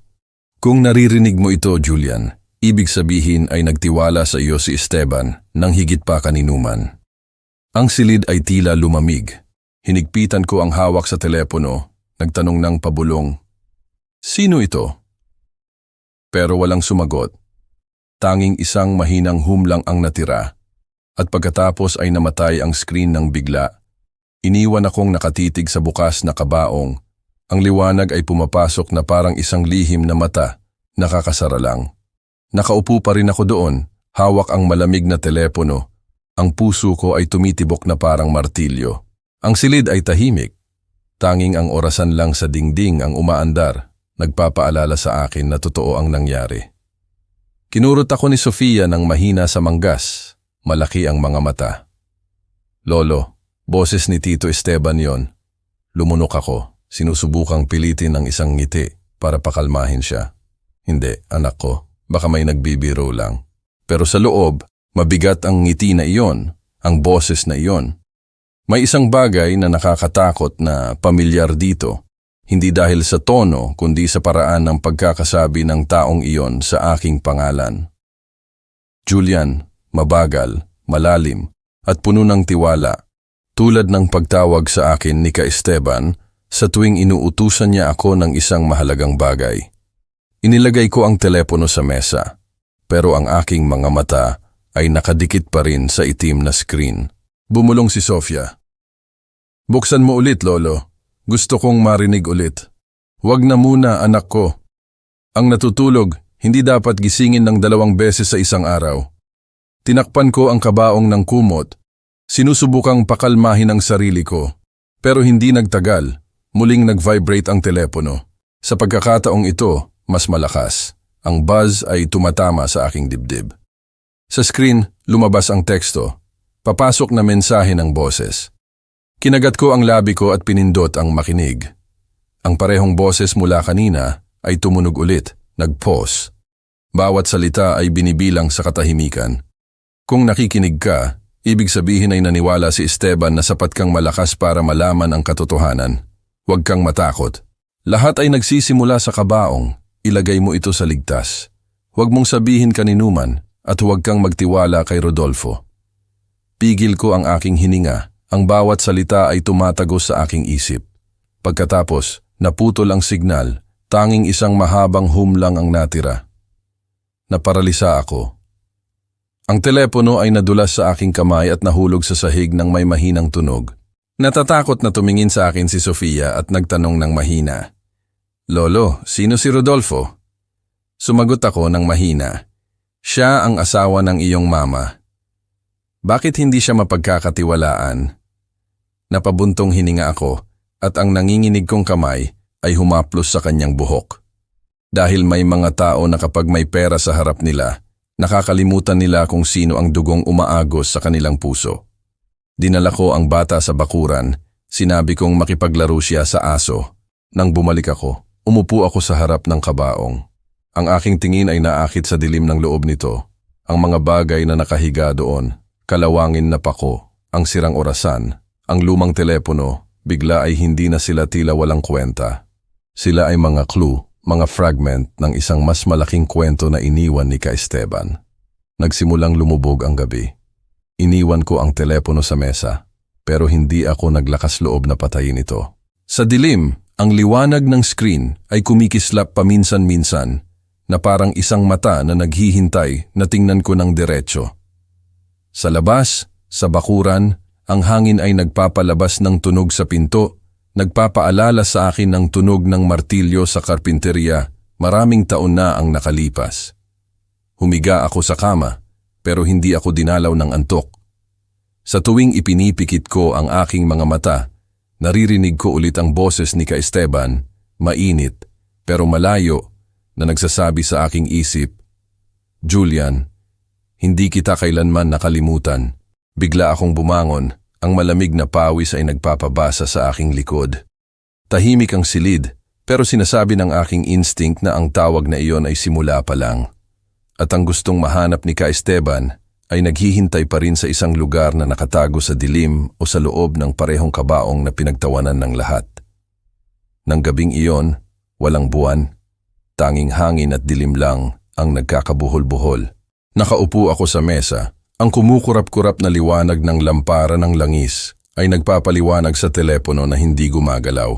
"Kung naririnig mo ito, Julian, ibig sabihin ay nagtiwala sa iyo si Esteban nang higit pa kaninuman." Ang silid ay tila lumamig. Hinigpitan ko ang hawak sa telepono, nagtanong ng pabulong, "Sino ito?" Pero walang sumagot. Tanging isang mahinang hum lang ang natira. At pagkatapos ay namatay ang screen ng bigla. Iniwan akong nakatitig sa bukas na kabaong. Ang liwanag ay pumapasok na parang isang lihim na mata, nakakasara lang. Nakaupo pa rin ako doon, hawak ang malamig na telepono. Ang puso ko ay tumitibok na parang martilyo. Ang silid ay tahimik. Tanging ang orasan lang sa dingding ang umaandar, nagpapaalala sa akin na totoo ang nangyari. Kinurot ako ni Sofia ng mahina sa manggas. Malaki ang mga mata. "Lolo, boses ni Tito Esteban yon." Lumunok ako, sinusubukang pilitin ang isang ngiti para pakalmahin siya. "Hindi, anak ko, baka may nagbibiro lang." Pero sa loob, mabigat ang ngiti na iyon, ang boses na iyon. May isang bagay na nakakatakot na pamilyar dito, hindi dahil sa tono kundi sa paraan ng pagkakasabi ng taong iyon sa aking pangalan. Julian, mabagal, malalim, at puno ng tiwala, tulad ng pagtawag sa akin ni Ka Esteban sa tuwing inuutusan niya ako ng isang mahalagang bagay. Inilagay ko ang telepono sa mesa, pero ang aking mga mata ay nakadikit pa rin sa itim na screen. Bumulong si Sofia. "Buksan mo ulit, Lolo. Gusto kong marinig ulit." "Wag na muna, anak ko. Ang natutulog, hindi dapat gisingin ng 2 beses sa isang araw." Tinakpan ko ang kabaong ng kumot. Sinusubukang pakalmahin ang sarili ko. Pero hindi nagtagal. Muling nag-vibrate ang telepono. Sa pagkakataong ito, mas malakas. Ang buzz ay tumatama sa aking dibdib. Sa screen, lumabas ang teksto. Papasok na mensahe ng boses. Kinagat ko ang labi ko at pinindot ang makinig. Ang parehong boses mula kanina ay tumunog ulit, nag-pause. Bawat salita ay binibilang sa katahimikan. Kung nakikinig ka, ibig sabihin ay naniwala si Esteban na sapat kang malakas para malaman ang katotohanan. Huwag kang matakot. Lahat ay nagsisimula sa kabaong. Ilagay mo ito sa ligtas. Huwag mong sabihin kaninuman at huwag kang magtiwala kay Rodolfo. Pigil ko ang aking hininga. Ang bawat salita ay tumatagos sa aking isip. Pagkatapos, naputol ang signal. Tanging isang mahabang hum lang ang natira. Naparalisa ako. Ang telepono ay nadulas sa aking kamay at nahulog sa sahig ng may mahinang tunog. Natatakot na tumingin sa akin si Sofia at nagtanong ng mahina, "Lolo, sino si Rodolfo?" Sumagot ako ng mahina, "Siya ang asawa ng iyong mama." Bakit hindi siya mapagkakatiwalaan? Napabuntong hininga ako at ang nanginginig kong kamay ay humaplos sa kanyang buhok. Dahil may mga tao na kapag may pera sa harap nila, nakakalimutan nila kung sino ang dugong umaagos sa kanilang puso. Dinala ko ang bata sa bakuran, sinabi kong makipaglaro siya sa aso. Nang bumalik ako, umupo ako sa harap ng kabaong. Ang aking tingin ay naakit sa dilim ng loob nito. Ang mga bagay na nakahiga doon, kalawangin na pako, ang sirang orasan, Ang lumang telepono, bigla ay hindi na sila tila walang kwenta. Sila ay mga clue, mga fragment ng isang mas malaking kwento na iniwan ni Ka Esteban. Nagsimulang lumubog ang gabi. Iniwan ko ang telepono sa mesa, pero hindi ako naglakas loob na patayin ito. Sa dilim, ang liwanag ng screen ay kumikislap paminsan-minsan na parang isang mata na naghihintay na tingnan ko ng diretso. Sa labas, sa bakuran, ang hangin ay nagpapalabas ng tunog sa pinto, nagpapaalala sa akin ng tunog ng martilyo sa karpinterya. Maraming taon na ang nakalipas. Humiga ako sa kama, pero hindi ako dinalaw ng antok. Sa tuwing ipinipikit ko ang aking mga mata, naririnig ko ulit ang boses ni Ka Esteban, mainit pero malayo, na nagsasabi sa aking isip, "Julian, hindi kita kailanman nakalimutan." Bigla akong bumangon, ang malamig na pawis ay nagpapabasa sa aking likod. Tahimik ang silid, pero sinasabi ng aking instinct na ang tawag na iyon ay simula pa lang. At ang gustong mahanap ni Ka Esteban ay naghihintay pa rin sa isang lugar na nakatago sa dilim o sa loob ng parehong kabaong na pinagtawanan ng lahat. Nang gabing iyon, walang buwan, tanging hangin at dilim lang ang nagkakabuhol-buhol. Nakaupo ako sa mesa. Ang kumukurap-kurap na liwanag ng lampara ng langis ay nagpapaliwanag sa telepono na hindi gumagalaw.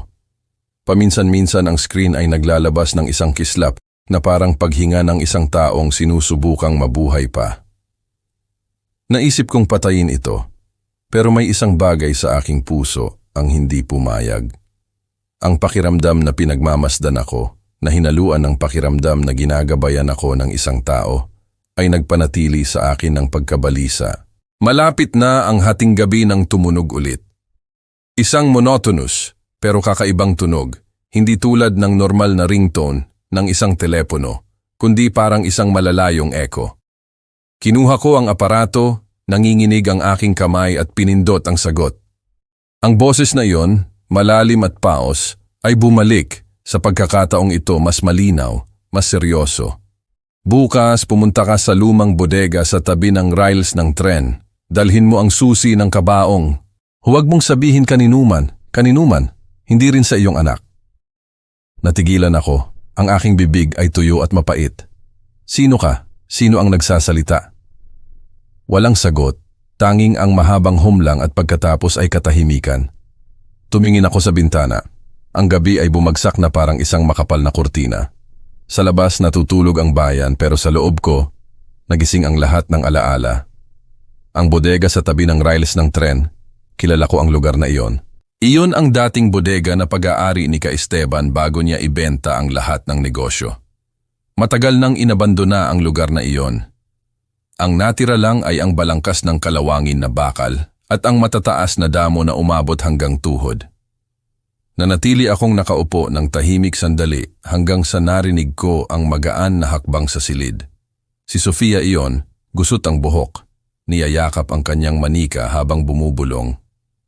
Paminsan-minsan ang screen ay naglalabas ng isang kislap na parang paghinga ng isang taong sinusubukang mabuhay pa. Naisip kong patayin ito, pero may isang bagay sa aking puso ang hindi pumayag. Ang pakiramdam na pinagmamasdan ako, na hinaluan ng pakiramdam na ginagabayan ako ng isang tao, ay nagpanatili sa akin ng pagkabalisa. Malapit na ang hating gabi nang tumunog ulit. Isang monotonous pero kakaibang tunog, hindi tulad ng normal na ringtone ng isang telepono, kundi parang isang malalayong echo. Kinuha ko ang aparato, nanginginig ang aking kamay at pinindot ang sagot. Ang boses na iyon, malalim at paos, ay bumalik sa pagkakataong ito mas malinaw, mas seryoso. "Bukas pumunta ka sa lumang bodega sa tabi ng rails ng tren. Dalhin mo ang susi ng kabaong. Huwag mong sabihin kaninuman, hindi rin sa iyong anak." Natigilan ako. Ang aking bibig ay tuyo at mapait. "Sino ka? Sino ang nagsasalita?" Walang sagot, tanging ang mahabang humlang at pagkatapos ay katahimikan. Tumingin ako sa bintana. Ang gabi ay bumagsak na parang isang makapal na kurtina. Sa labas natutulog ang bayan pero sa loob ko, nagising ang lahat ng alaala. Ang bodega sa tabi ng rails ng tren, kilala ko ang lugar na iyon. Iyon ang dating bodega na pag-aari ni Ka Esteban bago niya ibenta ang lahat ng negosyo. Matagal nang inabandona ang lugar na iyon. Ang natira lang ay ang balangkas ng kalawangin na bakal at ang matataas na damo na umabot hanggang tuhod. Nanatili akong nakaupo ng tahimik sandali hanggang sa narinig ko ang magaan na hakbang sa silid. Si Sofia iyon, gusot ang buhok. Niyayakap ang kanyang manika habang bumubulong.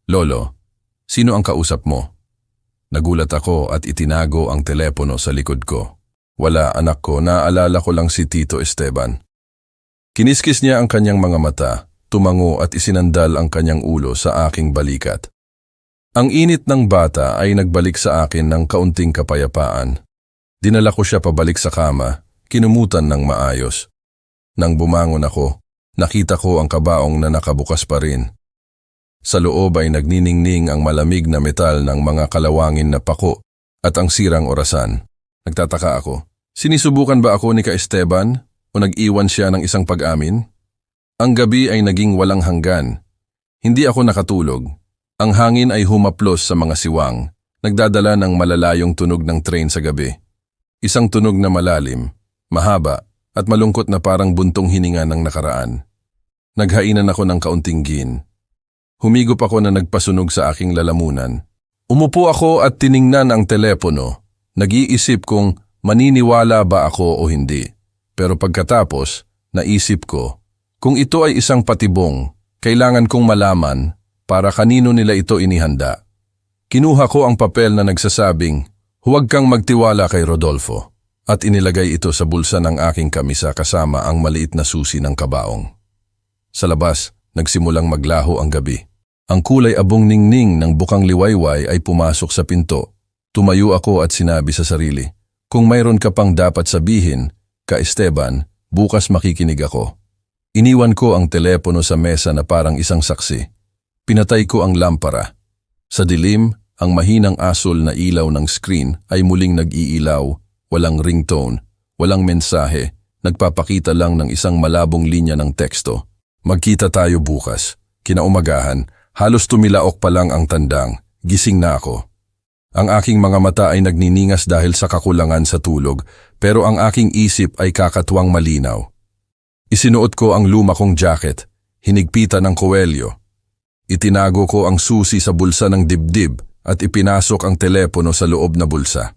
"Lolo, sino ang kausap mo?" Nagulat ako at itinago ang telepono sa likod ko. "Wala, anak ko, naaalala ko lang si Tito Esteban." Kiniskis niya ang kanyang mga mata, tumango at isinandal ang kanyang ulo sa aking balikat. Ang init ng bata ay nagbalik sa akin ng kaunting kapayapaan. Dinala ko siya pabalik sa kama, kinumutan ng maayos. Nang bumangon ako, nakita ko ang kabaong na nakabukas pa rin. Sa loob ay nagniningning ang malamig na metal ng mga kalawangin na pako at ang sirang orasan. Nagtataka ako, sinisubukan ba ako ni Ka Esteban o nag-iwan siya ng isang pag-amin? Ang gabi ay naging walang hanggan. Hindi ako nakatulog. Ang hangin ay humaplos sa mga siwang, nagdadala ng malalayong tunog ng train sa gabi. Isang tunog na malalim, mahaba, at malungkot na parang buntong hininga ng nakaraan. Naghainan ako ng kaunting gin. Humigop ako na nagpasunog sa aking lalamunan. Umupo ako at tiningnan ang telepono. Nag-iisip kung maniniwala ba ako o hindi. Pero pagkatapos, naisip ko, kung ito ay isang patibong, kailangan kong malaman para kanino nila ito inihanda. Kinuha ko ang papel na nagsasabing, "Huwag kang magtiwala kay Rodolfo," at inilagay ito sa bulsa ng aking kamisa kasama ang maliit na susi ng kabaong. Sa labas, nagsimulang maglaho ang gabi. Ang kulay abong ningning ng bukang liwayway ay pumasok sa pinto. Tumayo ako at sinabi sa sarili, kung mayroon ka pang dapat sabihin, ka Esteban, bukas makikinig ako. Iniwan ko ang telepono sa mesa na parang isang saksi. Pinatay ko ang lampara. Sa dilim, ang mahinang asul na ilaw ng screen ay muling nag-iilaw, walang ringtone, walang mensahe, nagpapakita lang ng isang malabong linya ng teksto. Magkita tayo bukas. Kinaumagahan, halos tumilaok pa lang ang tandang, gising na ako. Ang aking mga mata ay nagniningas dahil sa kakulangan sa tulog, pero ang aking isip ay kakatuwang malinaw. Isinuot ko ang luma kong jacket, hinigpitan ng kuwelyo. Itinago ko ang susi sa bulsa ng dibdib at ipinasok ang telepono sa loob na bulsa.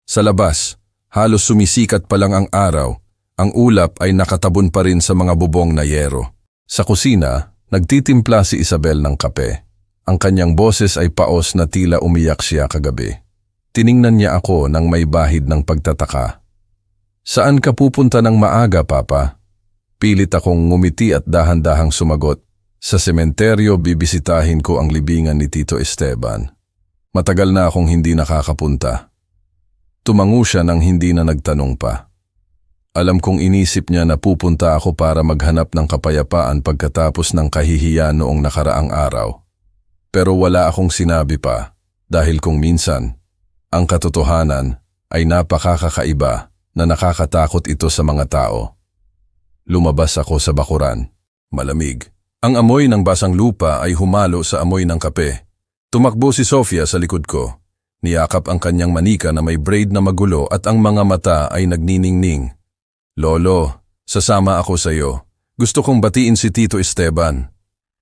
Sa labas, halos sumisikat pa lang ang araw, ang ulap ay nakatabon pa rin sa mga bubong na yero. Sa kusina, nagtitimpla si Isabel ng kape. Ang kanyang boses ay paos na tila umiyak siya kagabi. Tiningnan niya ako nang may bahid ng pagtataka. Saan ka pupunta ng maaga, Papa? Pilit akong ngumiti at dahan-dahang sumagot. Sa sementeryo bibisitahin ko ang libingan ni Tito Esteban. Matagal na akong hindi nakakapunta. Tumango siya nang hindi na nagtanong pa. Alam kong inisip niya na pupunta ako para maghanap ng kapayapaan pagkatapos ng kahihiyan noong nakaraang araw. Pero wala akong sinabi pa dahil kung minsan, ang katotohanan ay napakakaiba na nakakatakot ito sa mga tao. Lumabas ako sa bakuran. Malamig. Ang amoy ng basang lupa ay humalo sa amoy ng kape. Tumakbo si Sofia sa likod ko. Niyakap ang kanyang manika na may braid na magulo at ang mga mata ay nagniningning. Lolo, sasama ako sa iyo. Gusto kong batiin si Tito Esteban.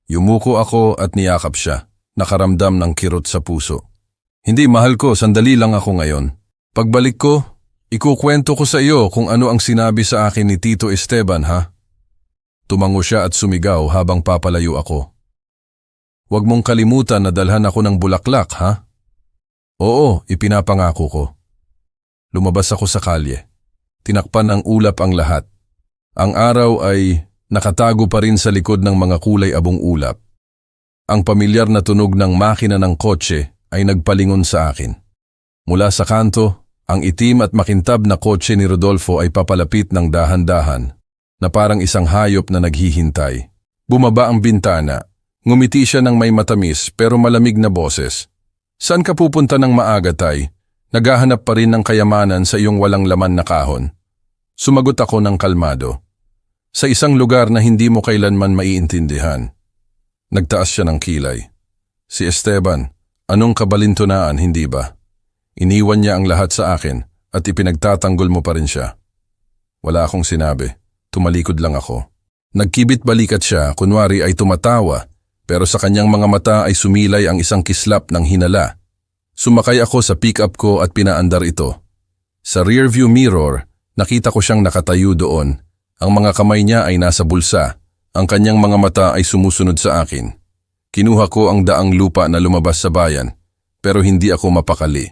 Yumuko ako at niyakap siya, nakaramdam ng kirot sa puso. Hindi, mahal ko, sandali lang ako ngayon. Pagbalik ko, ikukwento ko sa iyo kung ano ang sinabi sa akin ni Tito Esteban, ha? Tumango siya at sumigaw habang papalayo ako. Huwag mong kalimutan na dalhan ako ng bulaklak, ha? Oo, ipinapangako ko. Lumabas ako sa kalye. Tinakpan ng ulap ang lahat. Ang araw ay nakatago pa rin sa likod ng mga kulay abong ulap. Ang pamilyar na tunog ng makina ng kotse ay nagpalingon sa akin. Mula sa kanto, ang itim at makintab na kotse ni Rodolfo ay papalapit ng dahan-dahan na parang isang hayop na naghihintay. Bumaba ang bintana. Ngumiti siya ng may matamis pero malamig na boses. Saan ka pupunta ng maaga, Tay? Naghahanap pa rin ng kayamanan sa iyong walang laman na kahon. Sumagot ako ng kalmado. Sa isang lugar na hindi mo kailanman maiintindihan. Nagtaas siya ng kilay. Si Esteban, anong kabalintunaan, hindi ba? Iniwan niya ang lahat sa akin at ipinagtatanggol mo pa rin siya. Wala akong sinabi. Tumalikod lang ako. Nagkibit balikat siya, kunwari ay tumatawa, pero sa kanyang mga mata ay sumilay ang isang kislap ng hinala. Sumakay ako sa pick-up ko at pinaandar ito. Sa rearview mirror, nakita ko siyang nakatayo doon. Ang mga kamay niya ay nasa bulsa. Ang kanyang mga mata ay sumusunod sa akin. Kinuha ko ang daang lupa na lumabas sa bayan, pero hindi ako mapakali.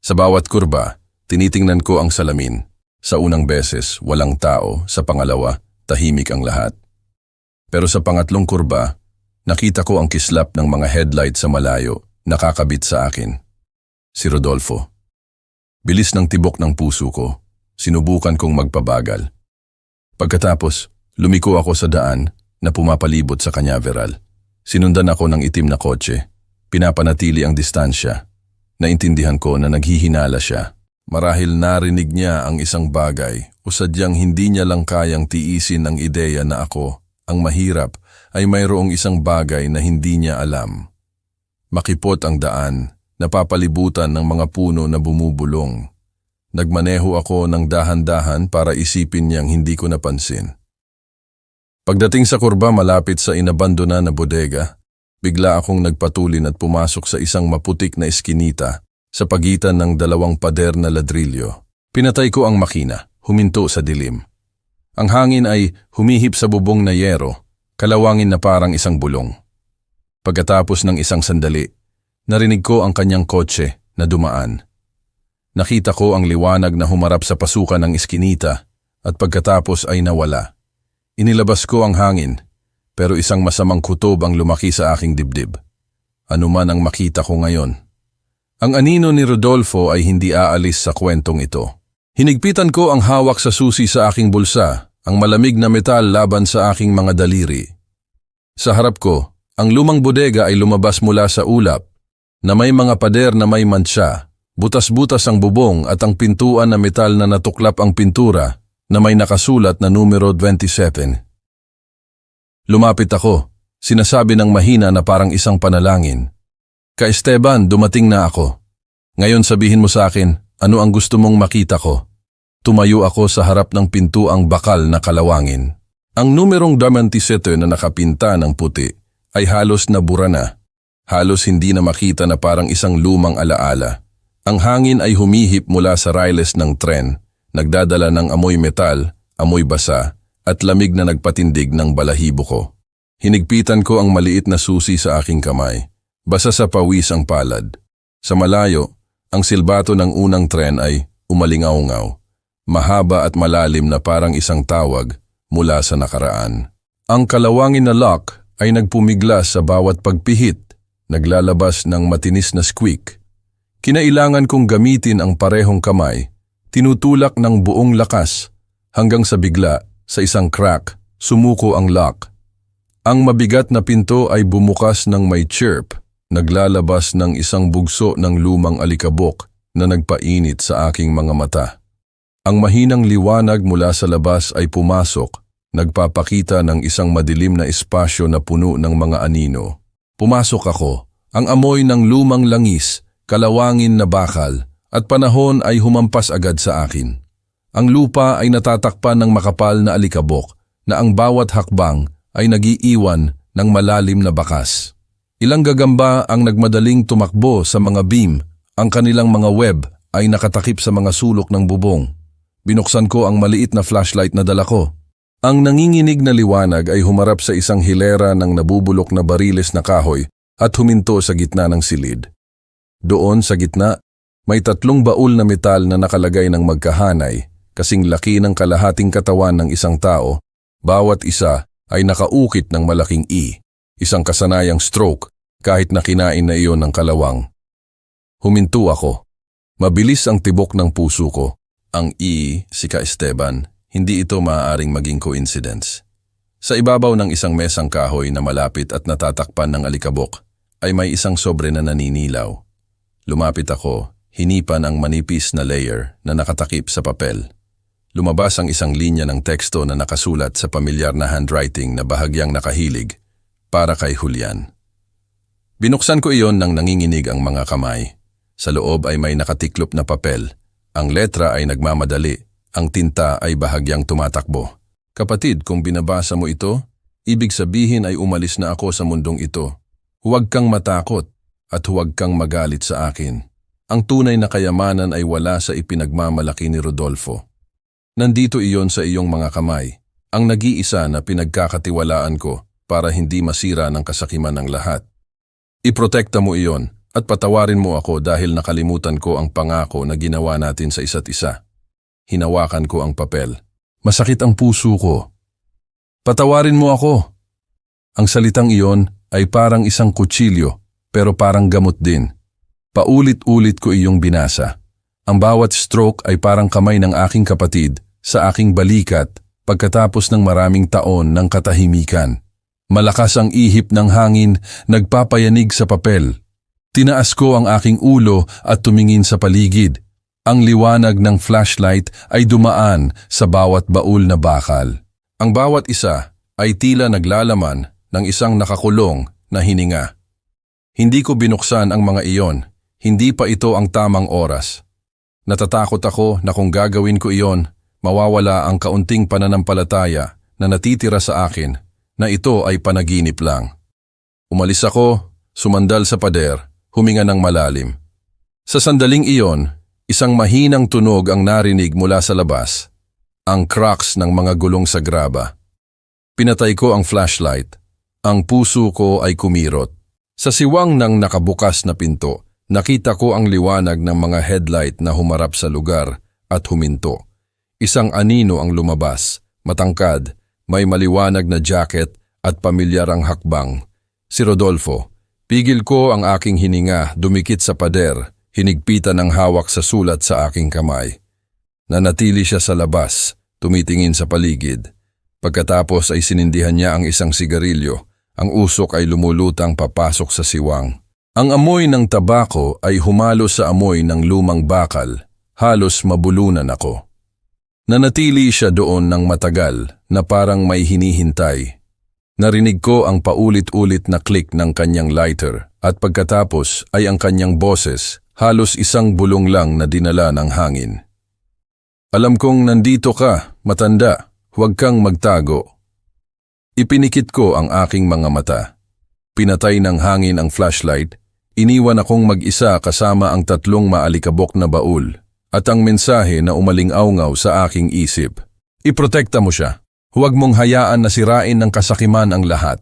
Sa bawat kurba, tinitingnan ko ang salamin. Sa unang beses, walang tao. Sa pangalawa, tahimik ang lahat. Pero sa pangatlong kurba, nakita ko ang kislap ng mga headlight sa malayo, nakakabit sa akin. Si Rodolfo. Bilis ng tibok ng puso ko. Sinubukan kong magpabagal. Pagkatapos, lumiko ako sa daan na pumapalibot sa Cañaveral. Sinundan ako ng itim na kotse. Pinapanatili ang distansya. Naintindihan ko na naghihinala siya. Marahil narinig niya ang isang bagay o sadyang hindi niya lang kayang tiisin ang ideya na ako, ang mahirap, ay mayroong isang bagay na hindi niya alam. Makipot ang daan, napapalibutan ng mga puno na bumubulong. Nagmaneho ako ng dahan-dahan para isipin niyang hindi ko napansin. Pagdating sa kurba malapit sa inabandona na bodega, bigla akong nagpatulin at pumasok sa isang maputik na eskinita sa pagitan ng dalawang pader na ladrilyo. Pinatay ko ang makina, huminto sa dilim. Ang hangin ay humihip sa bubong na yero, kalawangin na parang isang bulong. Pagkatapos ng isang sandali, narinig ko ang kanyang kotse na dumaan. Nakita ko ang liwanag na humarap sa pasukan ng eskinita at pagkatapos ay nawala. Inilabas ko ang hangin. pero isang masamang kutob ang lumaki sa aking dibdib. Ano man ang makita ko ngayon. Ang anino ni Rodolfo ay hindi aalis sa kwentong ito. Hinigpitan ko ang hawak sa susi sa aking bulsa, ang malamig na metal laban sa aking mga daliri. Sa harap ko, ang lumang bodega ay lumabas mula sa ulap, na may mga pader na may mantsa, butas-butas ang bubong at ang pintuan na metal na natuklap ang pintura na may nakasulat na numero 27. Lumapit ako, sinasabi ng mahina na parang isang panalangin. Ka Esteban, dumating na ako. Ngayon sabihin mo sa akin, ano ang gusto mong makita ko? Tumayo ako sa harap ng pintuang bakal na kalawangin. Ang numerong 27 na nakapinta ng puti ay halos nabura na. Halos hindi na makita na parang isang lumang alaala. Ang hangin ay humihip mula sa railes ng tren, nagdadala ng amoy metal, amoy basa, at lamig na nagpatindig ng balahibo ko. Hinigpitan ko ang maliit na susi sa aking kamay. Basa sa pawis ang palad. Sa malayo, ang silbato ng unang tren ay umalingaw-ngaw. Mahaba at malalim na parang isang tawag mula sa nakaraan. Ang kalawangin na lock ay nagpumiglas sa bawat pagpihit, naglalabas ng matinis na squeak. Kinailangan kong gamitin ang parehong kamay, tinutulak ng buong lakas, hanggang sa bigla, sa isang crack, sumuko ang lock. Ang mabigat na pinto ay bumukas ng may chirp, naglalabas ng isang bugso ng lumang alikabok na nagpainit sa aking mga mata. Ang mahinang liwanag mula sa labas ay pumasok, nagpapakita ng isang madilim na espasyo na puno ng mga anino. Pumasok ako, ang amoy ng lumang langis, kalawangin na bakal, at panahon ay humampas agad sa akin. Ang lupa ay natatakpan ng makapal na alikabok na ang bawat hakbang ay nagiiwan ng malalim na bakas. Ilang gagamba ang nagmadaling tumakbo sa mga beam, ang kanilang mga web ay nakatakip sa mga sulok ng bubong. Binuksan ko ang maliit na flashlight na dala ko. Ang nanginginig na liwanag ay humarap sa isang hilera ng nabubulok na bariles na kahoy at huminto sa gitna ng silid. Doon sa gitna, may 3 baul na metal na nakalagay ng magkahanay, kasing laki ng kalahating katawan ng isang tao. Bawat isa ay nakaukit ng malaking E, isang kasanayang stroke kahit na kinain na iyon ng kalawang. Huminto ako. Mabilis ang tibok ng puso ko. Ang E, si Ka Esteban, hindi ito maaaring maging coincidence. Sa ibabaw ng isang mesang kahoy na malapit at natatakpan ng alikabok, ay may isang sobre na naninilaw. Lumapit ako, hinipan ang manipis na layer na nakatakip sa papel. Lumabas ang isang linya ng teksto na nakasulat sa pamilyar na handwriting na bahagyang nakahilig, para kay Julian. Binuksan ko iyon nang nanginginig ang mga kamay. Sa loob ay may nakatiklop na papel. Ang letra ay nagmamadali, ang tinta ay bahagyang tumatakbo. Kapatid, kung binabasa mo ito, ibig sabihin ay umalis na ako sa mundong ito. Huwag kang matakot at huwag kang magalit sa akin. Ang tunay na kayamanan ay wala sa ipinagmamalaki ni Rodolfo. Nandito iyon sa iyong mga kamay, ang nag-iisa na pinagkakatiwalaan ko para hindi masira ng kasakiman ng lahat. Iprotekta mo iyon at patawarin mo ako dahil nakalimutan ko ang pangako na ginawa natin sa isa't isa. Hinawakan ko ang papel. Masakit ang puso ko. Patawarin mo ako. Ang salitang iyon ay parang isang kutsilyo pero parang gamot din. Paulit-ulit ko iyong binasa. Ang bawat stroke ay parang kamay ng aking kapatid sa aking balikat pagkatapos ng maraming taon ng katahimikan. Malakas ang ihip ng hangin, nagpapayanig sa papel. Tinaas ko ang aking ulo at tumingin sa paligid. Ang liwanag ng flashlight ay dumaan sa bawat baul na bakal. Ang bawat isa ay tila naglalaman ng isang nakakulong na hininga. Hindi ko binuksan ang mga iyon. Hindi pa ito ang tamang oras. Natatakot ako na kung gagawin ko iyon, mawawala ang kaunting pananampalataya na natitira sa akin na ito ay panaginip lang. Umalis ako, sumandal sa pader, huminga ng malalim. Sa sandaling iyon, isang mahinang tunog ang narinig mula sa labas, ang cracks ng mga gulong sa graba. Pinatay ko ang flashlight. Ang puso ko ay kumirot. Sa siwang ng nakabukas na pinto, nakita ko ang liwanag ng mga headlight na humarap sa lugar at huminto. Isang anino ang lumabas, matangkad, may maliwanag na jacket at pamilyar ang hakbang. Si Rodolfo. Pigil ko ang aking hininga, dumikit sa pader, hinigpitan ang hawak sa sulat sa aking kamay. Nanatili siya sa labas, tumitingin sa paligid. Pagkatapos ay sinindihan niya ang isang sigarilyo. Ang usok ay lumulutang papasok sa siwang. Ang amoy ng tabako ay humalo sa amoy ng lumang bakal. Halos mabulunan ako. Nanatili siya doon ng matagal na parang may hinihintay. Narinig ko ang paulit-ulit na click ng kanyang lighter at pagkatapos ay ang kanyang boses, halos isang bulong lang na dinala ng hangin. Alam kong nandito ka, matanda, huwag kang magtago. Ipinikit ko ang aking mga mata. Pinatay ng hangin ang flashlight, iniwan akong mag-isa kasama ang 3 maalikabok na baul. At ang mensahe na umaling-awngaw sa aking isip. Iprotekta mo siya. Huwag mong hayaan na sirain ng kasakiman ang lahat.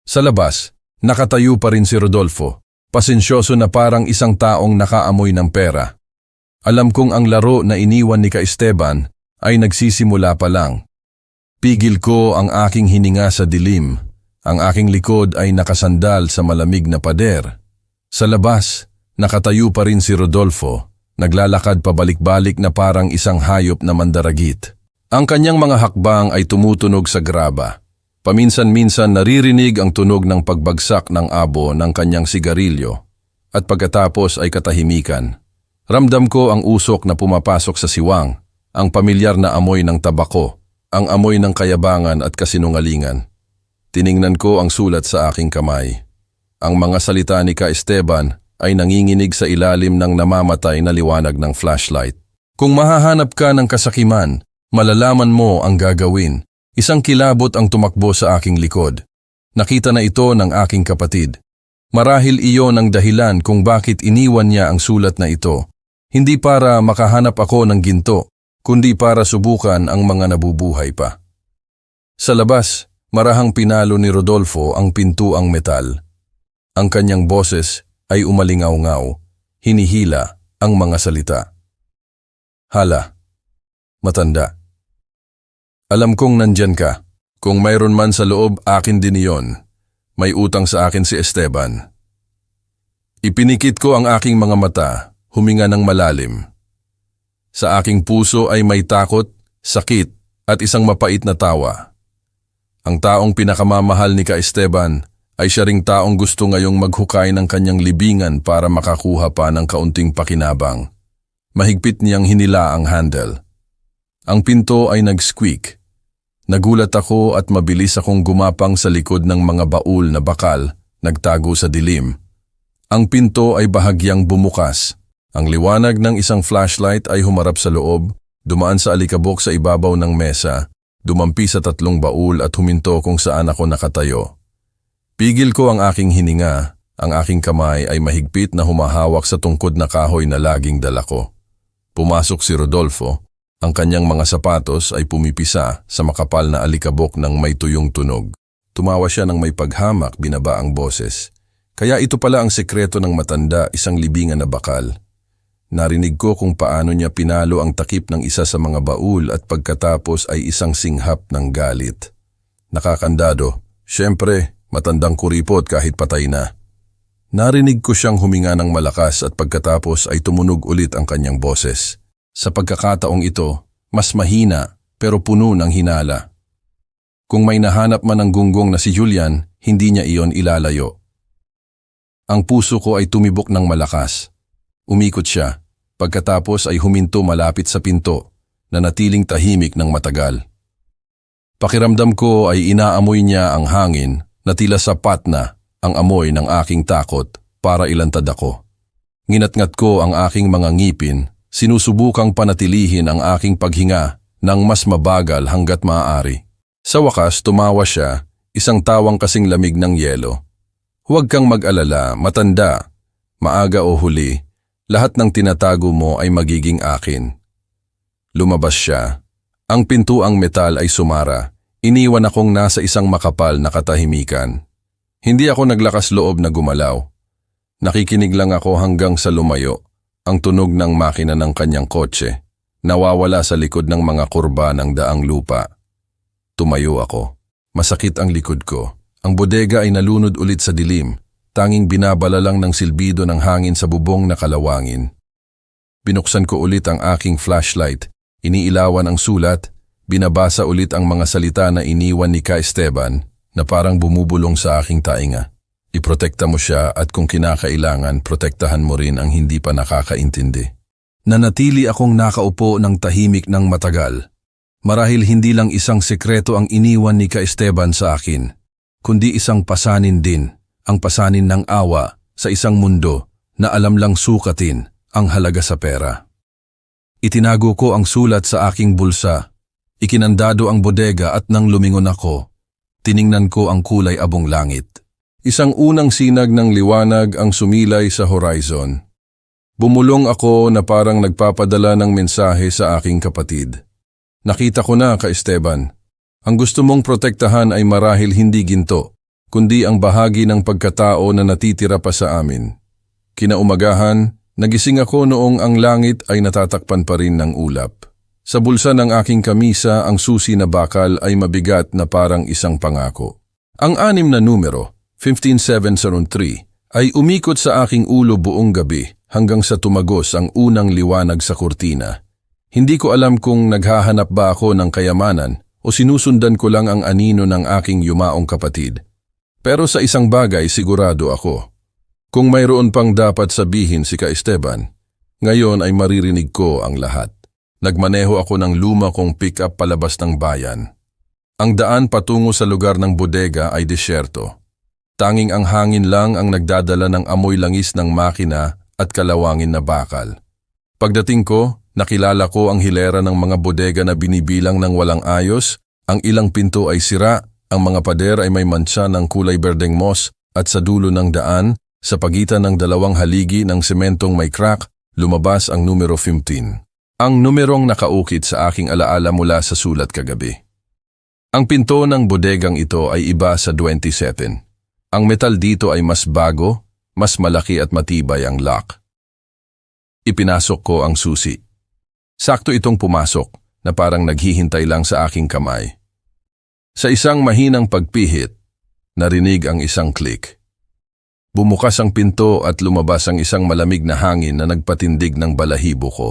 Sa labas, nakatayo pa rin si Rodolfo, pasensyoso na parang isang taong nakaamoy ng pera. Alam kong ang laro na iniwan ni Esteban ay nagsisimula pa lang. Pigil ko ang aking hininga sa dilim. Ang aking likod ay nakasandal sa malamig na pader. Sa labas, nakatayo pa rin si Rodolfo. Naglalakad pabalik-balik na parang isang hayop na mandaragit. Ang kanyang mga hakbang ay tumutunog sa graba. Paminsan-minsan naririnig ang tunog ng pagbagsak ng abo ng kanyang sigarilyo. At pagkatapos ay katahimikan. Ramdam ko ang usok na pumapasok sa siwang, ang pamilyar na amoy ng tabako, ang amoy ng kayabangan at kasinungalingan. Tiningnan ko ang sulat sa aking kamay. Ang mga salita ni Esteban ay nanginginig sa ilalim ng namamatay na liwanag ng flashlight. Kung mahahanap ka ng kasakiman, malalaman mo ang gagawin. Isang kilabot ang tumakbo sa aking likod. Nakita na ito ng aking kapatid. Marahil iyon ang dahilan kung bakit iniwan niya ang sulat na ito. Hindi para makahanap ako ng ginto, kundi para subukan ang mga nabubuhay pa. Sa labas, marahang pinalo ni Rodolfo ang pintuang metal. Ang kanyang boses ay umalingaw-ngaw, hinihila ang mga salita. Hala, matanda. Alam kong nandyan ka. Kung mayroon man sa loob, akin din iyon. May utang sa akin si Esteban. Ipinikit ko ang aking mga mata, huminga ng malalim. Sa aking puso ay may takot, sakit at isang mapait na tawa. Ang taong pinakamamahal ni Esteban ay siya ring taong gusto ngayong maghukay ng kanyang libingan para makakuha pa ng kaunting pakinabang. Mahigpit niyang hinila ang handle. Ang pinto ay nag-squeak. Nagulat ako at mabilis akong gumapang sa likod ng mga baul na bakal, nagtago sa dilim. Ang pinto ay bahagyang bumukas. Ang liwanag ng isang flashlight ay humarap sa loob, dumaan sa alikabok sa ibabaw ng mesa, dumampi sa 3 baul at huminto kung saan ako nakatayo. Pigil ko ang aking hininga, ang aking kamay ay mahigpit na humahawak sa tungkod na kahoy na laging dala ko. Pumasok si Rodolfo, ang kanyang mga sapatos ay pumipisa sa makapal na alikabok ng may tuyong tunog. Tumawa siya ng may paghamak, binaba ang boses. Kaya ito pala ang sekreto ng matanda, isang libingan na bakal. Narinig ko kung paano niya pinalo ang takip ng isa sa mga baul at pagkatapos ay isang singhap ng galit. Nakakandado, syempre, matandang kuripot kahit patay na. Narinig ko siyang huminga ng malakas at pagkatapos ay tumunog ulit ang kanyang boses. Sa pagkakataong ito, mas mahina pero puno ng hinala. Kung may nahanap man ng gunggong na si Julian, hindi niya iyon ilalayo. Ang puso ko ay tumibok ng malakas. Umikot siya, pagkatapos ay huminto malapit sa pinto, na natiling tahimik ng matagal. Pakiramdam ko ay inaamoy niya ang hangin na tila sapat na ang amoy ng aking takot para ilantad ako. Nginatngat ko ang aking mga ngipin, sinusubukang panatilihin ang aking paghinga ng mas mabagal hanggat maaari. Sa wakas tumawa siya, isang tawang kasing lamig ng yelo. Huwag kang mag-alala, matanda. Maaga o huli, lahat ng tinatago mo ay magiging akin. Lumabas siya. Ang pintuang metal ay sumara. Iniwan akong nasa isang makapal na katahimikan. Hindi ako naglakas loob na gumalaw. Nakikinig lang ako hanggang sa lumayo. Ang tunog ng makina ng kanyang kotse, nawawala sa likod ng mga kurba ng daang lupa. Tumayo ako. Masakit ang likod ko. Ang bodega ay nalunod ulit sa dilim, tanging binabala lang ng silbido ng hangin sa bubong na kalawangin. Binuksan ko ulit ang aking flashlight, iniilawan ang sulat, binabasa ulit ang mga salita na iniwan ni Ka Esteban na parang bumubulong sa aking tainga. Iprotekta mo siya at kung kinakailangan, protektahan mo rin ang hindi pa nakakaintindi. Nanatili akong nakaupo ng tahimik ng matagal. Marahil hindi lang isang sekreto ang iniwan ni Ka Esteban sa akin, kundi isang pasanin din, ang pasanin ng awa sa isang mundo na alam lang sukatin ang halaga sa pera. Itinago ko ang sulat sa aking bulsa, ikinandado ang bodega at nang lumingon ako, tiningnan ko ang kulay abong langit. Isang unang sinag ng liwanag ang sumilay sa horizon. Bumulong ako na parang nagpapadala ng mensahe sa aking kapatid. Nakita ko na, Ka Esteban. Ang gusto mong protektahan ay marahil hindi ginto, kundi ang bahagi ng pagkatao na natitira pa sa amin. Kinaumagahan, nagising ako noong ang langit ay natatakpan pa rin ng ulap. Sa bulsa ng aking kamisa, ang susi na bakal ay mabigat na parang isang pangako. Ang 6 na numero, 15703, ay umikot sa aking ulo buong gabi hanggang sa tumagos ang unang liwanag sa kurtina. Hindi ko alam kung naghahanap ba ako ng kayamanan o sinusundan ko lang ang anino ng aking yumaong kapatid. Pero sa isang bagay sigurado ako. Kung mayroon pang dapat sabihin si Ka Esteban, ngayon ay maririnig ko ang lahat. Nagmaneho ako ng luma kong pick-up palabas ng bayan. Ang daan patungo sa lugar ng bodega ay disyerto. Tanging ang hangin lang ang nagdadala ng amoy langis ng makina at kalawangin na bakal. Pagdating ko, nakilala ko ang hilera ng mga bodega na binibilang ng walang ayos, ang ilang pinto ay sira, ang mga pader ay may mantsa ng kulay berdeng moss at sa dulo ng daan, sa pagitan ng dalawang haligi ng sementong may crack, lumabas ang numero 15. Ang numerong nakaukit sa aking alaala mula sa sulat kagabi. Ang pinto ng bodegang ito ay iba sa 27. Ang metal dito ay mas bago, mas malaki at matibay ang lock. Ipinasok ko ang susi. Sakto itong pumasok na parang naghihintay lang sa aking kamay. Sa isang mahinang pagpihit, narinig ang isang click. Bumukas ang pinto at lumabas ang isang malamig na hangin na nagpatindig ng balahibo ko.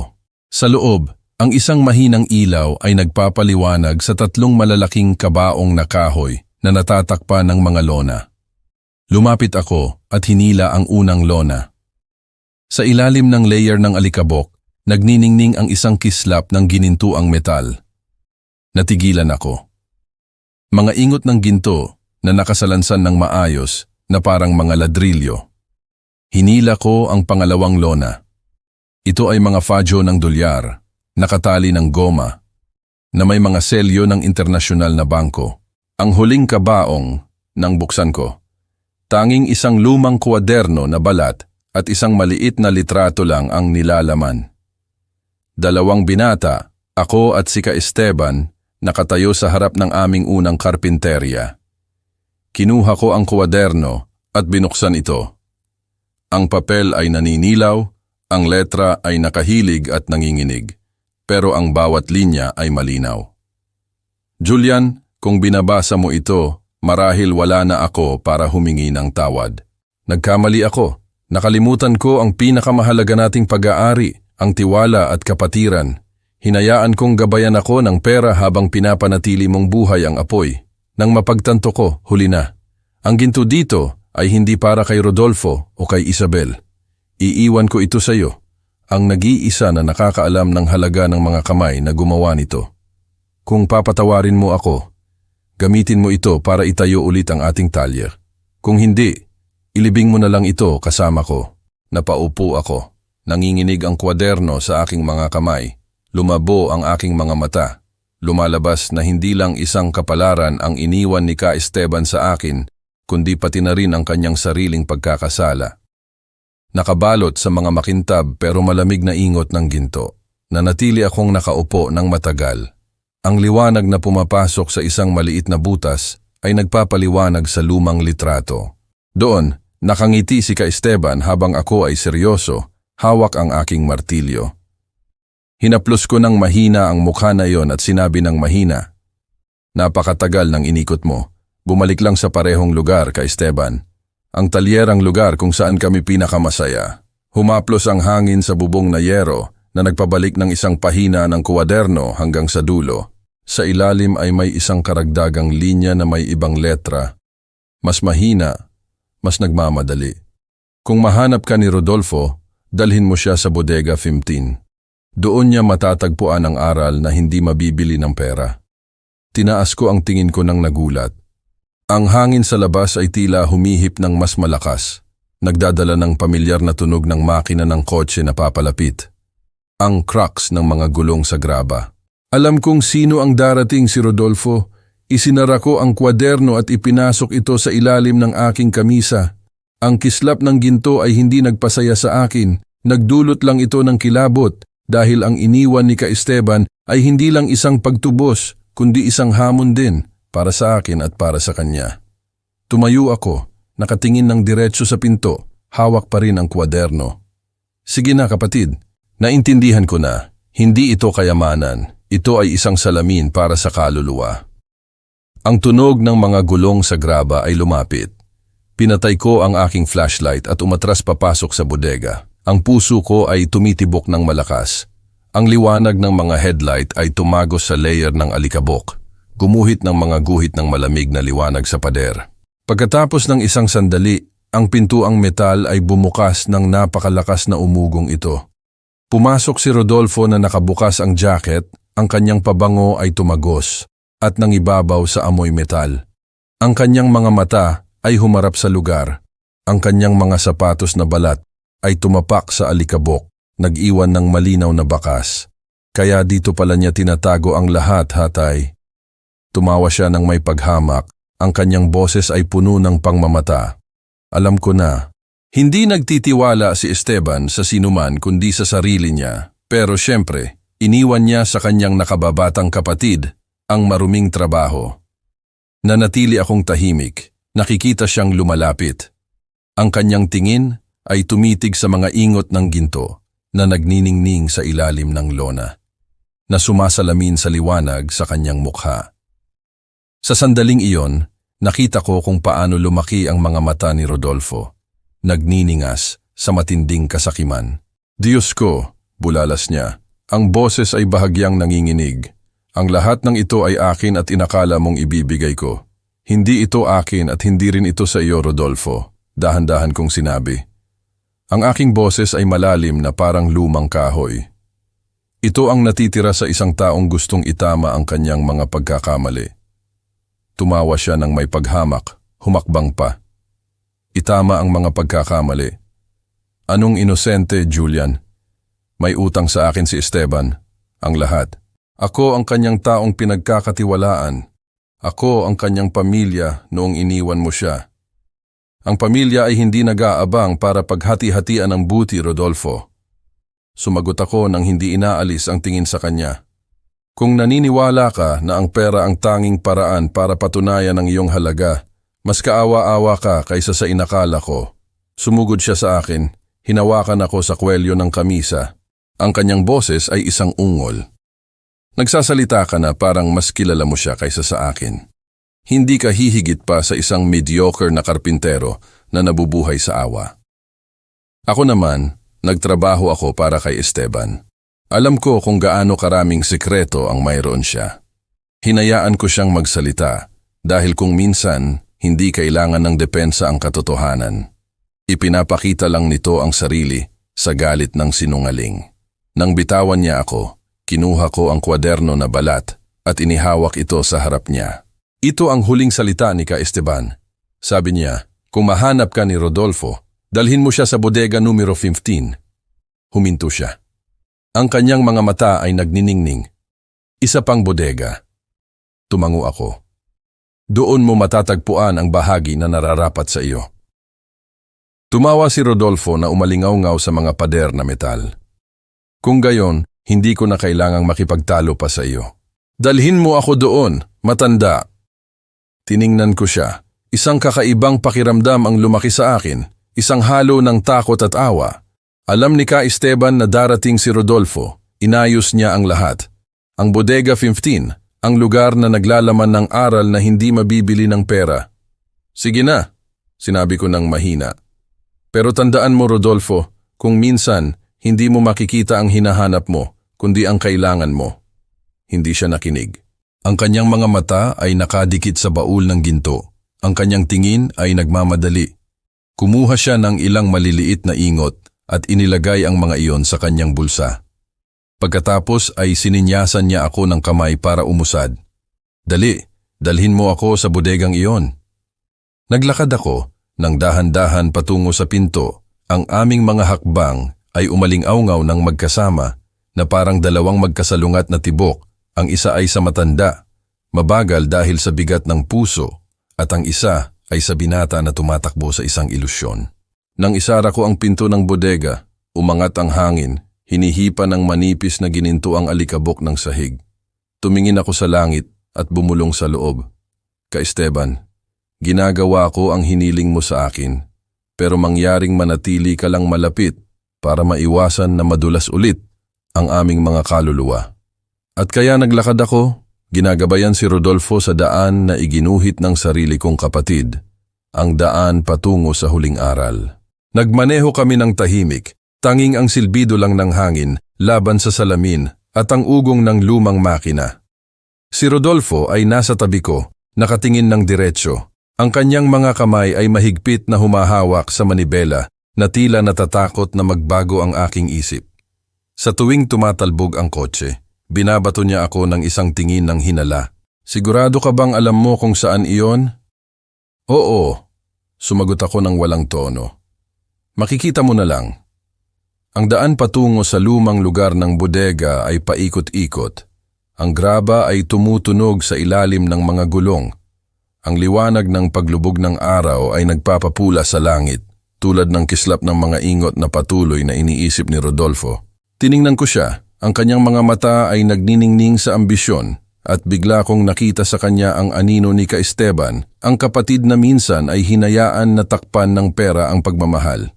Sa loob, ang isang mahinang ilaw ay nagpapaliwanag sa 3 malalaking kabaong na kahoy na natatakpan ng mga lona. Lumapit ako at hinila ang unang lona. Sa ilalim ng layer ng alikabok, nagniningning ang isang kislap ng ginintuang metal. Natigilan ako. Mga ingot ng ginto na nakasalansan ng maayos na parang mga ladrilyo. Hinila ko ang pangalawang lona. Ito ay mga fadyo ng dolyar, nakatali ng goma, na may mga selyo ng internasyonal na bangko. Ang huling kabaong nang buksan ko. Tanging isang lumang kwaderno na balat at isang maliit na litrato lang ang nilalaman. 2 binata, ako at si Ka Esteban, nakatayo sa harap ng aming unang karpinterya. Kinuha ko ang kwaderno at binuksan ito. Ang papel ay naninilaw, ang letra ay nakahilig at nanginginig, pero ang bawat linya ay malinaw. Julian, kung binabasa mo ito, marahil wala na ako para humingi ng tawad. Nagkamali ako. Nakalimutan ko ang pinakamahalaga nating pag-aari, ang tiwala at kapatiran. Hinayaan kong gabayan ako ng pera habang pinapanatili mong buhay ang apoy. Nang mapagtanto ko, huli na. Ang ginto dito ay hindi para kay Rodolfo o kay Isabel. Iiwan ko ito sa iyo, ang nag-iisa na nakakaalam ng halaga ng mga kamay na gumawa nito. Kung papatawarin mo ako, gamitin mo ito para itayo ulit ang ating talyer. Kung hindi, ilibing mo na lang ito kasama ko. Napaupo ako. Nanginginig ang kwaderno sa aking mga kamay. Lumabo ang aking mga mata. Lumalabas na hindi lang isang kapalaran ang iniwan ni Ka Esteban sa akin, kundi pati na rin ang kanyang sariling pagkakasala. Nakabalot sa mga makintab pero malamig na ingot ng ginto. Nanatili akong nakaupo ng matagal. Ang liwanag na pumapasok sa isang maliit na butas ay nagpapaliwanag sa lumang litrato. Doon, nakangiti si Ka Esteban habang ako ay seryoso, hawak ang aking martilyo. Hinaplos ko ng mahina ang mukha na yon at sinabi ng mahina, "Napakatagal ng inikot mo. Bumalik lang sa parehong lugar, Ka Esteban. Ang talyer ang lugar kung saan kami pinakamasaya. Humaplos ang hangin sa bubong na yero na nagpabalik ng isang pahina ng kuwaderno hanggang sa dulo. Sa ilalim ay may isang karagdagang linya na may ibang letra. Mas mahina, mas nagmamadali. Kung mahanap ka ni Rodolfo, dalhin mo siya sa Bodega 15. Doon niya matatagpuan ang aral na hindi mabibili ng pera. Tinaas ko ang tingin ko nang nagulat. Ang hangin sa labas ay tila humihip ng mas malakas, nagdadala ng pamilyar na tunog ng makina ng kotse na papalapit. Ang cracks ng mga gulong sa graba. Alam kong sino ang darating, si Rodolfo. Isinara ko ang kwaderno at ipinasok ito sa ilalim ng aking kamisa. Ang kislap ng ginto ay hindi nagpasaya sa akin. Nagdulot lang ito ng kilabot dahil ang iniwan ni Ka Esteban ay hindi lang isang pagtubos, kundi isang hamon din para sa akin at para sa kanya. Tumayo ako, nakatingin ng diretso sa pinto, hawak pa rin ang kwaderno. Sige na kapatid, naintindihan ko na, hindi ito kayamanan, ito ay isang salamin para sa kaluluwa. Ang tunog ng mga gulong sa graba ay lumapit. Pinatay ko ang aking flashlight at umatras papasok sa bodega. Ang puso ko ay tumitibok ng malakas. Ang liwanag ng mga headlight ay tumagos sa layer ng alikabok, gumuhit ng mga guhit ng malamig na liwanag sa pader. Pagkatapos ng isang sandali, ang pintuang metal ay bumukas ng napakalakas na umugong ito. Pumasok si Rodolfo na nakabukas ang jacket, ang kanyang pabango ay tumagos at nangibabaw sa amoy metal. Ang kanyang mga mata ay humarap sa lugar. Ang kanyang mga sapatos na balat ay tumapak sa alikabok, nag-iwan ng malinaw na bakas. Kaya dito pala niya tinatago ang lahat, hatay. Tumawa siya ng may paghamak, ang kanyang boses ay puno ng pangmamata. Alam ko na, hindi nagtitiwala si Esteban sa sinuman kundi sa sarili niya. Pero siyempre, iniwan niya sa kanyang nakababatang kapatid ang maruming trabaho. Nanatili akong tahimik, nakikita siyang lumalapit. Ang kanyang tingin ay tumitig sa mga ingot ng ginto na nagniningning sa ilalim ng lona, na sumasalamin sa liwanag sa kanyang mukha. Sa sandaling iyon, nakita ko kung paano lumaki ang mga mata ni Rodolfo, nagniningas sa matinding kasakiman. Diyos ko, bulalas niya, ang boses ay bahagyang nanginginig. Ang lahat ng ito ay akin at inakala mong ibibigay ko. Hindi ito akin at hindi rin ito sa iyo, Rodolfo, dahan-dahan kong sinabi. Ang aking boses ay malalim na parang lumang kahoy. Ito ang natitira sa isang taong gustong itama ang kanyang mga pagkakamali. Tumawa siya ng may paghamak, humakbang pa. Itama ang mga pagkakamali. Anong inosente, Julian? May utang sa akin si Esteban, ang lahat. Ako ang kanyang taong pinagkakatiwalaan. Ako ang kanyang pamilya noong iniwan mo siya. Ang pamilya ay hindi nag-aabang para paghati-hatian ng buti, Rodolfo. Sumagot ako nang hindi inaalis ang tingin sa kanya. Kung naniniwala ka na ang pera ang tanging paraan para patunayan ang iyong halaga, mas kaawa-awa ka kaysa sa inakala ko. Sumugod siya sa akin, hinawakan ako sa kwelyo ng kamisa. Ang kanyang boses ay isang ungol. Nagsasalita ka na parang mas kilala mo siya kaysa sa akin. Hindi ka hihigit pa sa isang mediocre na karpintero na nabubuhay sa awa. Ako naman, nagtrabaho ako para kay Esteban. Alam ko kung gaano karaming sekreto ang mayroon siya. Hinayaan ko siyang magsalita dahil kung minsan hindi kailangan ng depensa ang katotohanan. Ipinapakita lang nito ang sarili sa galit ng sinungaling. Nang bitawan niya ako, kinuha ko ang kwaderno na balat at inihawak ito sa harap niya. Ito ang huling salita ni Ka Esteban. Sabi niya, kung mahanap ka ni Rodolfo, dalhin mo siya sa bodega numero 15. Huminto siya. Ang kanyang mga mata ay nagniningning. Isa pang bodega. Tumango ako. Doon mo matatagpuan ang bahagi na nararapat sa iyo. Tumawa si Rodolfo na umalingaw-ngaw sa mga pader na metal. Kung gayon, hindi ko na kailangang makipagtalo pa sa iyo. Dalhin mo ako doon, matanda. Tiningnan ko siya. Isang kakaibang pakiramdam ang lumaki sa akin, isang halo ng takot at awa. Alam ni Ka Esteban na darating si Rodolfo, inayos niya ang lahat. Ang Bodega 15, Ang lugar na naglalaman ng aral na hindi mabibili ng pera. Sige na, sinabi ko ng mahina. Pero tandaan mo, Rodolfo, kung minsan hindi mo makikita ang hinahanap mo, kundi ang kailangan mo. Hindi siya nakinig. Ang kanyang mga mata ay nakadikit sa baul ng ginto. Ang kanyang tingin ay nagmamadali. Kumuha siya ng ilang maliliit na ingot at inilagay ang mga iyon sa kanyang bulsa. Pagkatapos ay sininyasan niya ako ng kamay para umusad. Dali, dalhin mo ako sa bodegang iyon. Naglakad ako nang dahan-dahan patungo sa pinto. Ang aming mga hakbang ay umaling-awngaw ng magkasama na parang dalawang magkasalungat na tibok. Ang isa ay sa matanda, mabagal dahil sa bigat ng puso, at ang isa ay sa binata na tumatakbo sa isang ilusyon. Nang isara ko ang pinto ng bodega, umangat ang hangin, hinihipa ng manipis na gininto ang alikabok ng sahig. Tumingin ako sa langit at bumulong sa loob. Ka-Esteban, ginagawa ko ang hiniling mo sa akin, pero mangyaring manatili ka lang malapit para maiwasan na madulas ulit ang aming mga kaluluwa. At kaya naglakad ako, ginagabayan si Rodolfo sa daan na iginuhit ng sarili kong kapatid, ang daan patungo sa huling aral. Nagmaneho kami ng tahimik, tanging ang silbido lang ng hangin laban sa salamin at ang ugong ng lumang makina. Si Rodolfo ay nasa tabi ko, nakatingin ng diretsyo. Ang kanyang mga kamay ay mahigpit na humahawak sa manibela na tila natatakot na magbago ang aking isip. Sa tuwing tumatalbog ang kotse, binabato niya ako ng isang tingin ng hinala. Sigurado ka bang alam mo kung saan iyon? Oo, sumagot ako ng walang tono. Makikita mo na lang. Ang daan patungo sa lumang lugar ng bodega ay paikot-ikot. Ang graba ay tumutunog sa ilalim ng mga gulong. Ang liwanag ng paglubog ng araw ay nagpapapula sa langit, tulad ng kislap ng mga ingot na patuloy na iniisip ni Rodolfo. Tiningnan ko siya. Ang kanyang mga mata ay nagniningning sa ambisyon at bigla kong nakita sa kanya ang anino ni Ka-Esteban, ang kapatid na minsan ay hinayaan na takpan ng pera ang pagmamahal.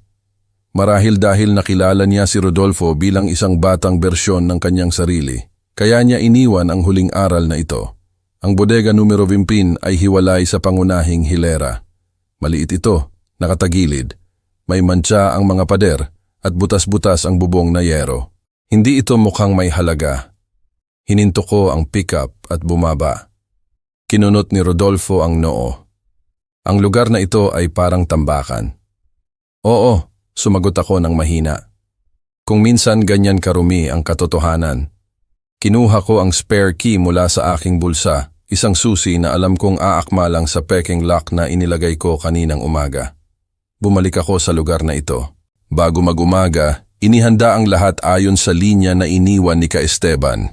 Marahil dahil nakilala niya si Rodolfo bilang isang batang bersyon ng kanyang sarili, kaya niya iniwan ang huling aral na ito. Ang bodega numero 20 ay hiwalay sa pangunahing hilera. Maliit ito, nakatagilid. May mantsa ang mga pader at butas-butas ang bubong na yero. Hindi ito mukhang may halaga. Hininto ko ang pickup at bumaba. Kinunot ni Rodolfo ang noo. Ang lugar na ito ay parang tambakan. Oo, sumagot ako ng mahina. Kung minsan ganyan karumi ang katotohanan. Kinuha ko ang spare key mula sa aking bulsa, isang susi na alam kong aakma lang sa peking lock na inilagay ko kaninang umaga. Bumalik ako sa lugar na ito. Bago mag-umaga, inihanda ang lahat ayon sa linya na iniwan ni Ka-Esteban.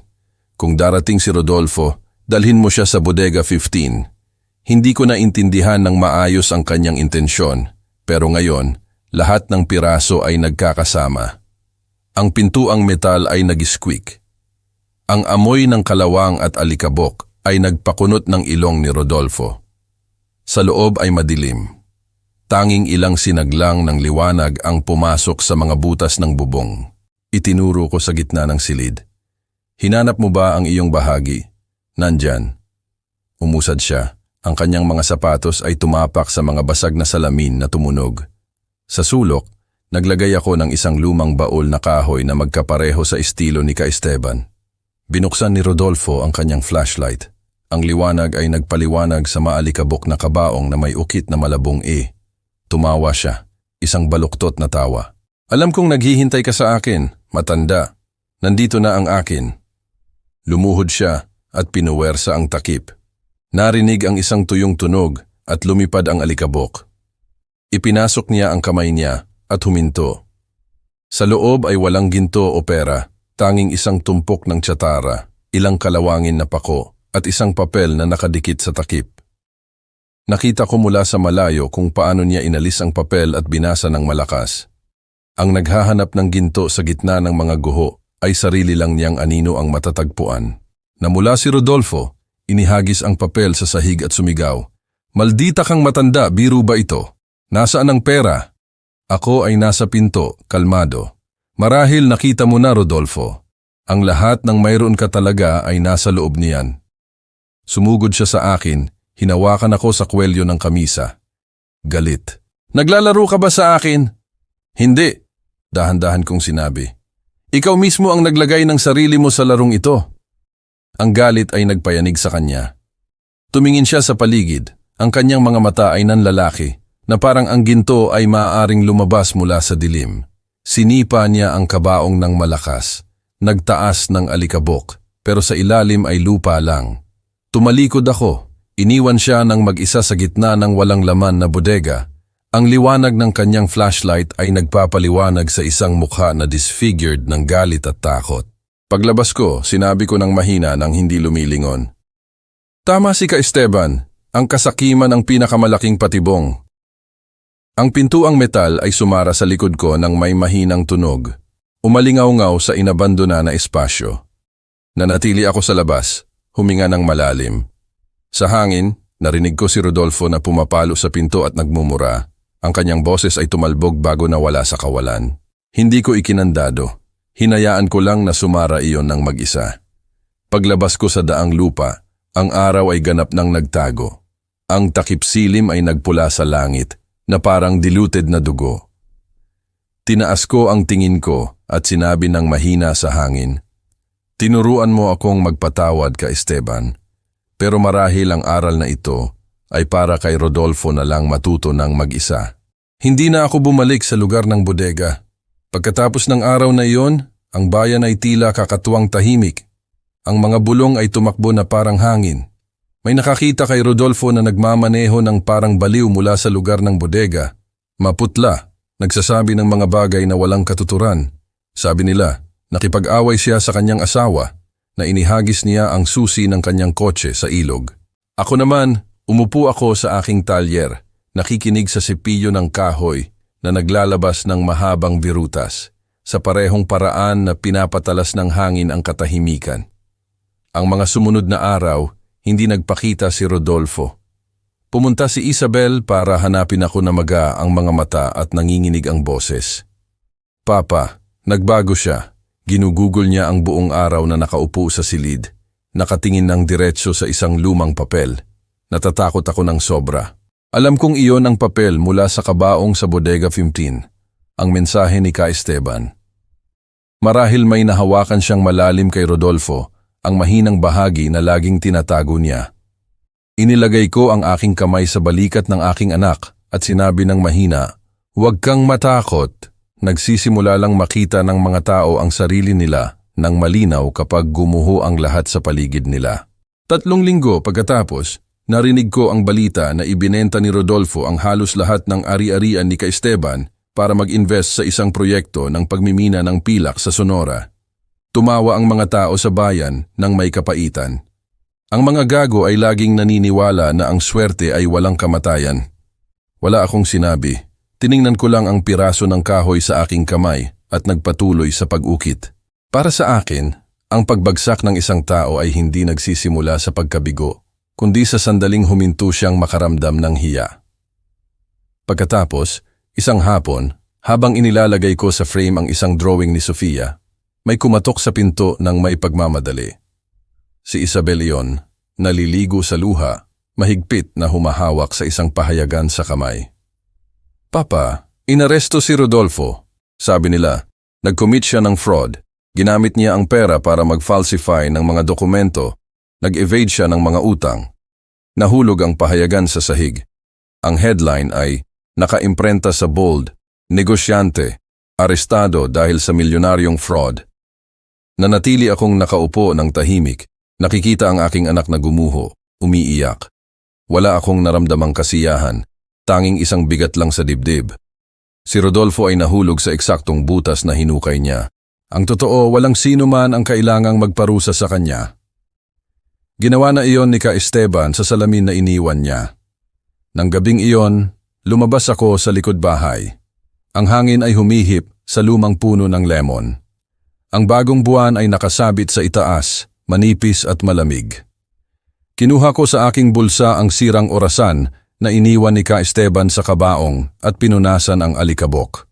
Kung darating si Rodolfo, dalhin mo siya sa bodega 15. Hindi ko naintindihan ng maayos ang kanyang intensyon, pero ngayon, lahat ng piraso ay nagkakasama. Ang pintuang metal ay nag-squeak. Ang amoy ng kalawang at alikabok ay nagpakunot ng ilong ni Rodolfo. Sa loob ay madilim. Tanging ilang sinaglang ng liwanag ang pumasok sa mga butas ng bubong. Itinuro ko sa gitna ng silid. Hinanap mo ba ang iyong bahagi? Nandyan. Umusad siya. Ang kanyang mga sapatos ay tumapak sa mga basag na salamin na tumunog. Sa sulok, naglagay ako ng isang lumang baul na kahoy na magkapareho sa estilo ni Ka-Esteban. Binuksan ni Rodolfo ang kanyang flashlight. Ang liwanag ay nagpaliwanag sa maalikabok na kabaong na may ukit na malabong E. Tumawa siya, isang baluktot na tawa. Alam kong naghihintay ka sa akin, matanda. Nandito na ang akin. Lumuhod siya at pinuwersa ang takip. Narinig ang isang tuyong tunog at lumipad ang alikabok. Ipinasok niya ang kamay niya at huminto. Sa loob ay walang ginto o pera, tanging isang tumpok ng tsatara, ilang kalawangin na pako at isang papel na nakadikit sa takip. Nakita ko mula sa malayo kung paano niya inalis ang papel at binasa ng malakas. Ang naghahanap ng ginto sa gitna ng mga guho ay sarili lang niyang anino ang matatagpuan. Namula si Rodolfo, inihagis ang papel sa sahig at sumigaw. Maldita kang matanda, biro ba ito? Nasaan ang pera? Ako ay nasa pinto, kalmado. Marahil nakita mo na, Rodolfo. Ang lahat ng mayroon ka talaga ay nasa loob niyan. Sumugod siya sa akin, hinawakan ako sa kwelyo ng kamisa. Galit. Naglalaro ka ba sa akin? Hindi, dahan-dahan kong sinabi. Ikaw mismo ang naglagay ng sarili mo sa larong ito. Ang galit ay nagpayanig sa kanya. Tumingin siya sa paligid, ang kanyang mga mata ay nanlalaki, na parang ang ginto ay maaaring lumabas mula sa dilim. Sinipa niya ang kabaong ng malakas, nagtaas ng alikabok, pero sa ilalim ay lupa lang. Tumalikod ako, iniwan siya ng mag-isa sa gitna ng walang laman na bodega. Ang liwanag ng kanyang flashlight ay nagpapaliwanag sa isang mukha na disfigured ng galit at takot. Paglabas ko, sinabi ko ng mahina nang hindi lumilingon. Tama si Ka Esteban, ang kasakiman ng pinakamalaking patibong. Ang pintuang metal ay sumara sa likod ko ng may mahinang tunog. Umalingaw-ngaw sa inabandona na espasyo. Nanatili ako sa labas, huminga ng malalim. Sa hangin, narinig ko si Rodolfo na pumapalo sa pinto at nagmumura. Ang kanyang boses ay tumalbog bago nawala sa kawalan. Hindi ko ikinandado. Hinayaan ko lang na sumara iyon ng mag-isa. Paglabas ko sa daang lupa, ang araw ay ganap ng nagtago. Ang takip silim ay nagpula sa langit na parang diluted na dugo. Tinaas ko ang tingin ko at sinabi ng mahina sa hangin, Tinuruan mo akong magpatawad, Ka Esteban, pero marahil ang aral na ito ay para kay Rodolfo na lang matuto ng mag-isa. Hindi na ako bumalik sa lugar ng bodega. Pagkatapos ng araw na iyon, ang bayan ay tila kakatuwang tahimik. Ang mga bulong ay tumakbo na parang hangin. May nakakita kay Rodolfo na nagmamaneho ng parang baliw mula sa lugar ng bodega. Maputla, nagsasabi ng mga bagay na walang katuturan. Sabi nila, nakipag-away siya sa kanyang asawa na inihagis niya ang susi ng kanyang kotse sa ilog. Ako naman, umupo ako sa aking talyer, nakikinig sa sipilyo ng kahoy na naglalabas ng mahabang birutas, sa parehong paraan na pinapatalas ng hangin ang katahimikan. Ang mga sumunod na araw, hindi nagpakita si Rodolfo. Pumunta si Isabel para hanapin ako na maga ang mga mata at nanginginig ang boses. Papa, nagbago siya. Ginugugol niya ang buong araw na nakaupo sa silid, nakatingin ng diretso sa isang lumang papel. Natatakot ako ng sobra. Alam kong iyon ang papel mula sa kabaong sa Bodega 15, ang mensahe ni Ka Esteban. Marahil may nahawakan siyang malalim kay Rodolfo, ang mahinang bahagi na laging tinatago niya. Inilagay ko ang aking kamay sa balikat ng aking anak at sinabi ng mahina, Huwag kang matakot. Nagsisimula lang makita ng mga tao ang sarili nila ng malinaw kapag gumuho ang lahat sa paligid nila. 3 linggo pagkatapos, narinig ko ang balita na ibinenta ni Rodolfo ang halos lahat ng ari-arian ni Ka Esteban para mag-invest sa isang proyekto ng pagmimina ng pilak sa Sonora. Tumawa ang mga tao sa bayan ng may kapaitan. Ang mga gago ay laging naniniwala na ang swerte ay walang kamatayan. Wala akong sinabi. Tiningnan ko lang ang piraso ng kahoy sa aking kamay at nagpatuloy sa pag-ukit. Para sa akin, ang pagbagsak ng isang tao ay hindi nagsisimula sa pagkabigo, kundi sa sandaling huminto siyang makaramdam ng hiya. Pagkatapos, isang hapon, habang inilalagay ko sa frame ang isang drawing ni Sofia, may kumatok sa pinto ng may pagmamadali. Si Isabel iyon, naliligo sa luha, mahigpit na humahawak sa isang pahayagan sa kamay. Papa, inaresto si Rodolfo. Sabi nila, nag-commit siya ng fraud. Ginamit niya ang pera para mag-falsify ng mga dokumento. Nag-evade siya ng mga utang. Nahulog ang pahayagan sa sahig. Ang headline ay, nakaimprenta sa bold, negosyante, arestado dahil sa milyonaryong fraud. Nanatili akong nakaupo ng tahimik. Nakikita ang aking anak na gumuho, umiiyak. Wala akong naramdamang kasiyahan. Tanging isang bigat lang sa dibdib. Si Rodolfo ay nahulog sa eksaktong butas na hinukay niya. Ang totoo, walang sino man ang kailangang magparusa sa kanya. Ginawa na iyon ni Ka Esteban sa salamin na iniwan niya. Nang gabing iyon, lumabas ako sa likod bahay. Ang hangin ay humihip sa lumang puno ng lemon. Ang bagong buwan ay nakasabit sa itaas, manipis at malamig. Kinuha ko sa aking bulsa ang sirang orasan na iniwan ni Ka Esteban sa kabaong at pinunasan ang alikabok.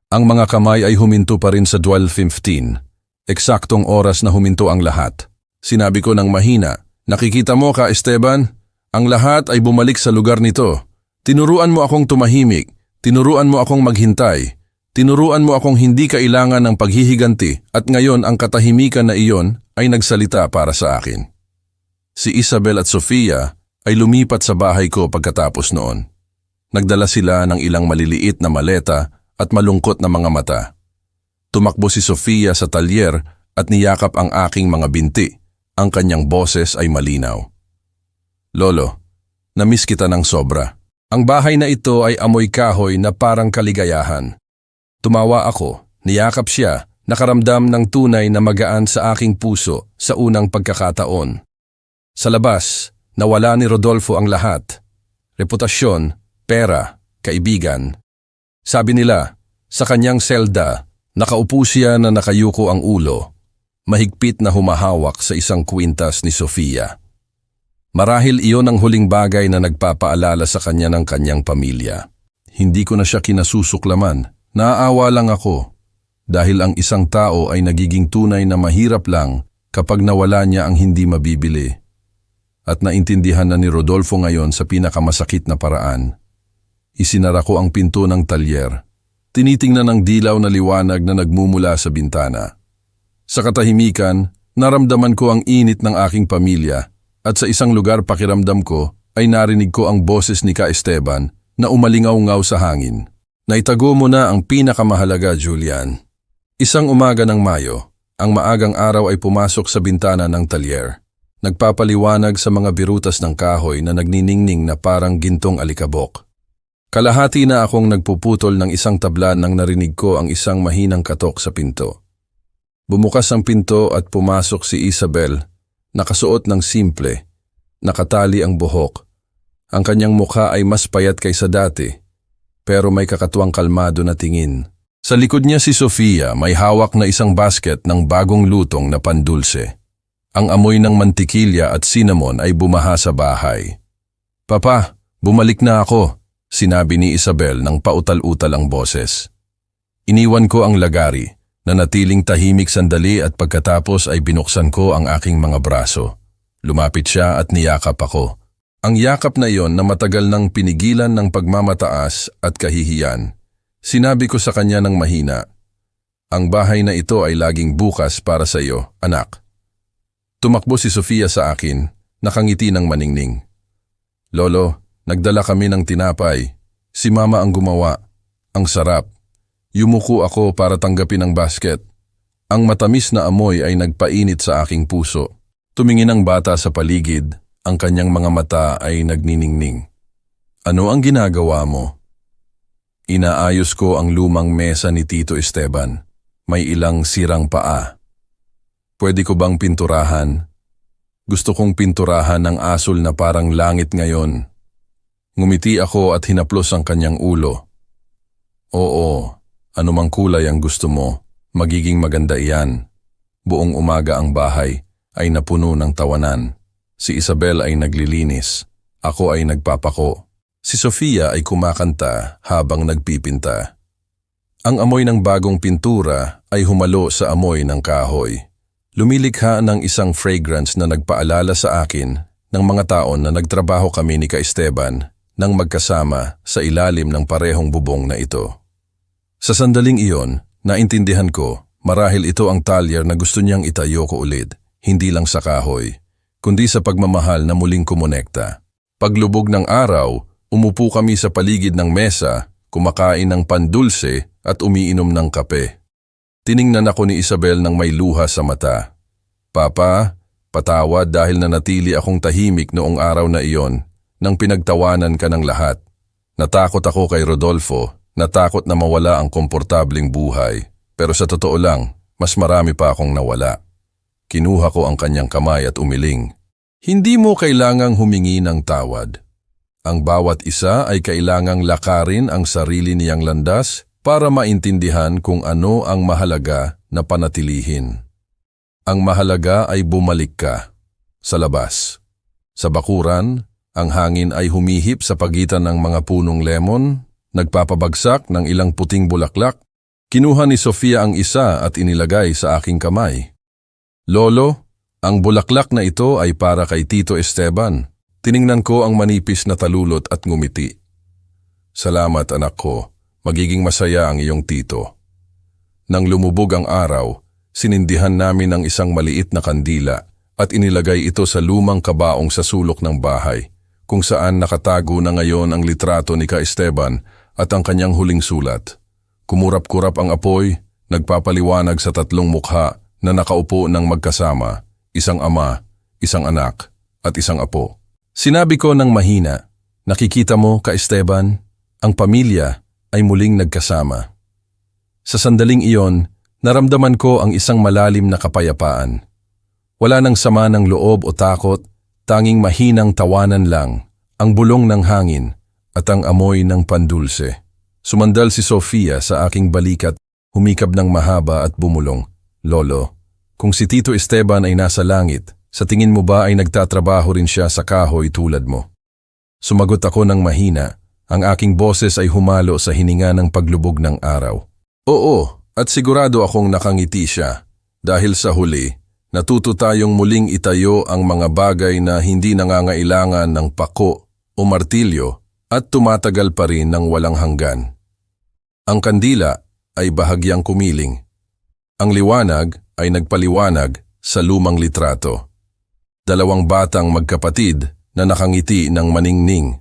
Ang mga kamay ay huminto pa rin sa 12:15, eksaktong oras na huminto ang lahat. Sinabi ko ng mahina, Nakikita mo ka, Esteban? Ang lahat ay bumalik sa lugar nito. Tinuruan mo akong tumahimik. Tinuruan mo akong maghintay. Tinuruan mo akong hindi kailangan ng paghihiganti at ngayon ang katahimikan na iyon ay nagsalita para sa akin. Si Isabel at Sofia ay lumipat sa bahay ko pagkatapos noon. Nagdala sila ng ilang maliliit na maleta at malungkot na mga mata. Tumakbo si Sofia sa talyer at niyakap ang aking mga binti. Ang kanyang boses ay malinaw. Lolo, namiss kita ng sobra. Ang bahay na ito ay amoy kahoy na parang kaligayahan. Tumawa ako, niyakap siya, nakaramdam ng tunay na magaan sa aking puso sa unang pagkakataon. Sa labas, nawala ni Rodolfo ang lahat. Reputasyon, pera, kaibigan. Sabi nila, sa kanyang selda, nakaupo siya na nakayuko ang ulo. Mahigpit na humahawak sa isang kwintas ni Sofia. Marahil iyon ang huling bagay na nagpapaalala sa kanya ng kanyang pamilya. Hindi ko na siya kinasusuklaman. Naaawa lang ako dahil ang isang tao ay nagiging tunay na mahirap lang kapag nawala niya ang hindi mabibili. At naintindihan na ni Rodolfo ngayon sa pinakamasakit na paraan. Isinara ko ang pinto ng talyer. Tinitingnan ang dilaw na liwanag na nagmumula sa bintana. Sa katahimikan, naramdaman ko ang init ng aking pamilya at sa isang lugar pakiramdam ko ay narinig ko ang boses ni Ka Esteban na umalingaw-ngaw sa hangin. Naitago mo na ang pinakamahalaga, Julian. Isang umaga ng Mayo, ang maagang araw ay pumasok sa bintana ng talyer. Nagpapaliwanag sa mga birutas ng kahoy na nagniningning na parang gintong alikabok. Kalahati na akong nagpuputol ng isang tabla nang narinig ko ang isang mahinang katok sa pinto. Bumukas ang pinto at pumasok si Isabel, nakasuot ng simple, nakatali ang buhok. Ang kanyang mukha ay mas payat kaysa dati, pero may kakatuwang kalmado na tingin. Sa likod niya si Sofia, may hawak na isang basket ng bagong lutong na pandulse. Ang amoy ng mantikilya at cinnamon ay bumaha sa bahay. Papa, bumalik na ako, sinabi ni Isabel nang pautal-utal ang boses. Iniwan ko ang lagari, nanatiling tahimik sandali at pagkatapos ay binuksan ko ang aking mga braso. Lumapit siya at niyakap ako. Ang yakap na iyon na matagal nang pinigilan ng pagmamataas at kahihiyan. Sinabi ko sa kanya ng mahina, "Ang bahay na ito ay laging bukas para sa iyo, anak." Tumakbo si Sofia sa akin, nakangiti ng maningning. "Lolo, nagdala kami ng tinapay. Si Mama ang gumawa. Ang sarap." Yumuko ako para tanggapin ang basket. Ang matamis na amoy ay nagpainit sa aking puso. Tumingin ang bata sa paligid. Ang kanyang mga mata ay nagniningning. "Ano ang ginagawa mo?" "Inaayos ko ang lumang mesa ni Tito Esteban. May ilang sirang paa. Pwede ko bang pinturahan? Gusto kong pinturahan ng asul na parang langit ngayon." Ngumiti ako at hinaplos ang kanyang ulo. "Oo, anumang kulay ang gusto mo, magiging maganda iyan." Buong umaga ang bahay ay napuno ng tawanan. Si Isabel ay naglilinis. Ako ay nagpapako. Si Sofia ay kumakanta habang nagpipinta. Ang amoy ng bagong pintura ay humalo sa amoy ng kahoy. Lumilikha ng isang fragrance na nagpaalala sa akin ng mga taon na nagtrabaho kami ni Ka Esteban nang magkasama sa ilalim ng parehong bubong na ito. Sa sandaling iyon, naintindihan ko marahil ito ang talyer na gusto niyang itayo ko ulit, hindi lang sa kahoy, kundi sa pagmamahal na muling kumonekta. Paglubog ng araw, umupo kami sa paligid ng mesa, kumakain ng pandulse at umiinom ng kape. Tiningnan ako ni Isabel nang may luha sa mata. "Papa, patawad dahil nanatili akong tahimik noong araw na iyon nang pinagtawanan ka ng lahat. Natakot ako kay Rodolfo, natakot na mawala ang komportabling buhay. Pero sa totoo lang, mas marami pa akong nawala." Kinuha ko ang kanyang kamay at umiling. "Hindi mo kailangang humingi ng tawad. Ang bawat isa ay kailangang lakarin ang sarili niyang landas para maintindihan kung ano ang mahalaga na panatilihin. Ang mahalaga ay bumalik ka sa labas. Sa bakuran, ang hangin ay humihip sa pagitan ng mga punong lemon, nagpapabagsak ng ilang puting bulaklak. Kinuha ni Sofia ang isa at inilagay sa aking kamay. "Lolo, Ang bulaklak na ito ay para kay Tito Esteban. Tiningnan ko ang manipis na talulot at ngumiti. Salamat anak ko, magiging masaya ang iyong tito. Nang lumubog ang araw, sinindihan namin ang isang maliit na kandila at inilagay ito sa lumang kabaong sa sulok ng bahay, kung saan nakatago na ngayon ang litrato ni Ka Esteban at ang kanyang huling sulat. Kumurap-kurap ang apoy, nagpapaliwanag sa tatlong mukha na nakaupo ng magkasama, isang ama, isang anak, at isang apo. Sinabi ko ng mahina, nakikita mo, Ka Esteban, ang pamilya ay muling nagkasama. Sa sandaling iyon, naramdaman ko ang isang malalim na kapayapaan. Wala nang sama ng loob o takot, tanging mahinang tawanan lang, ang bulong ng hangin at ang amoy ng pandulse. Sumandal si Sofia sa aking balikat, humikab ng mahaba at bumulong, Lolo, kung si Tito Esteban ay nasa langit, sa tingin mo ba ay nagtatrabaho rin siya sa kahoy tulad mo? Sumagot ako ng mahina, ang aking boses ay humalo sa hininga ng paglubog ng araw. Oo, at sigurado akong nakangiti siya, dahil sa huli, natuto tayong muling itayo ang mga bagay na hindi nangangailangan ng pako o martilyo at tumatagal pa rin ng walang hanggan. Ang kandila ay bahagyang kumiling. Ang liwanag ay nagpaliwanag sa lumang litrato. Dalawang batang magkapatid na nakangiti ng maningning.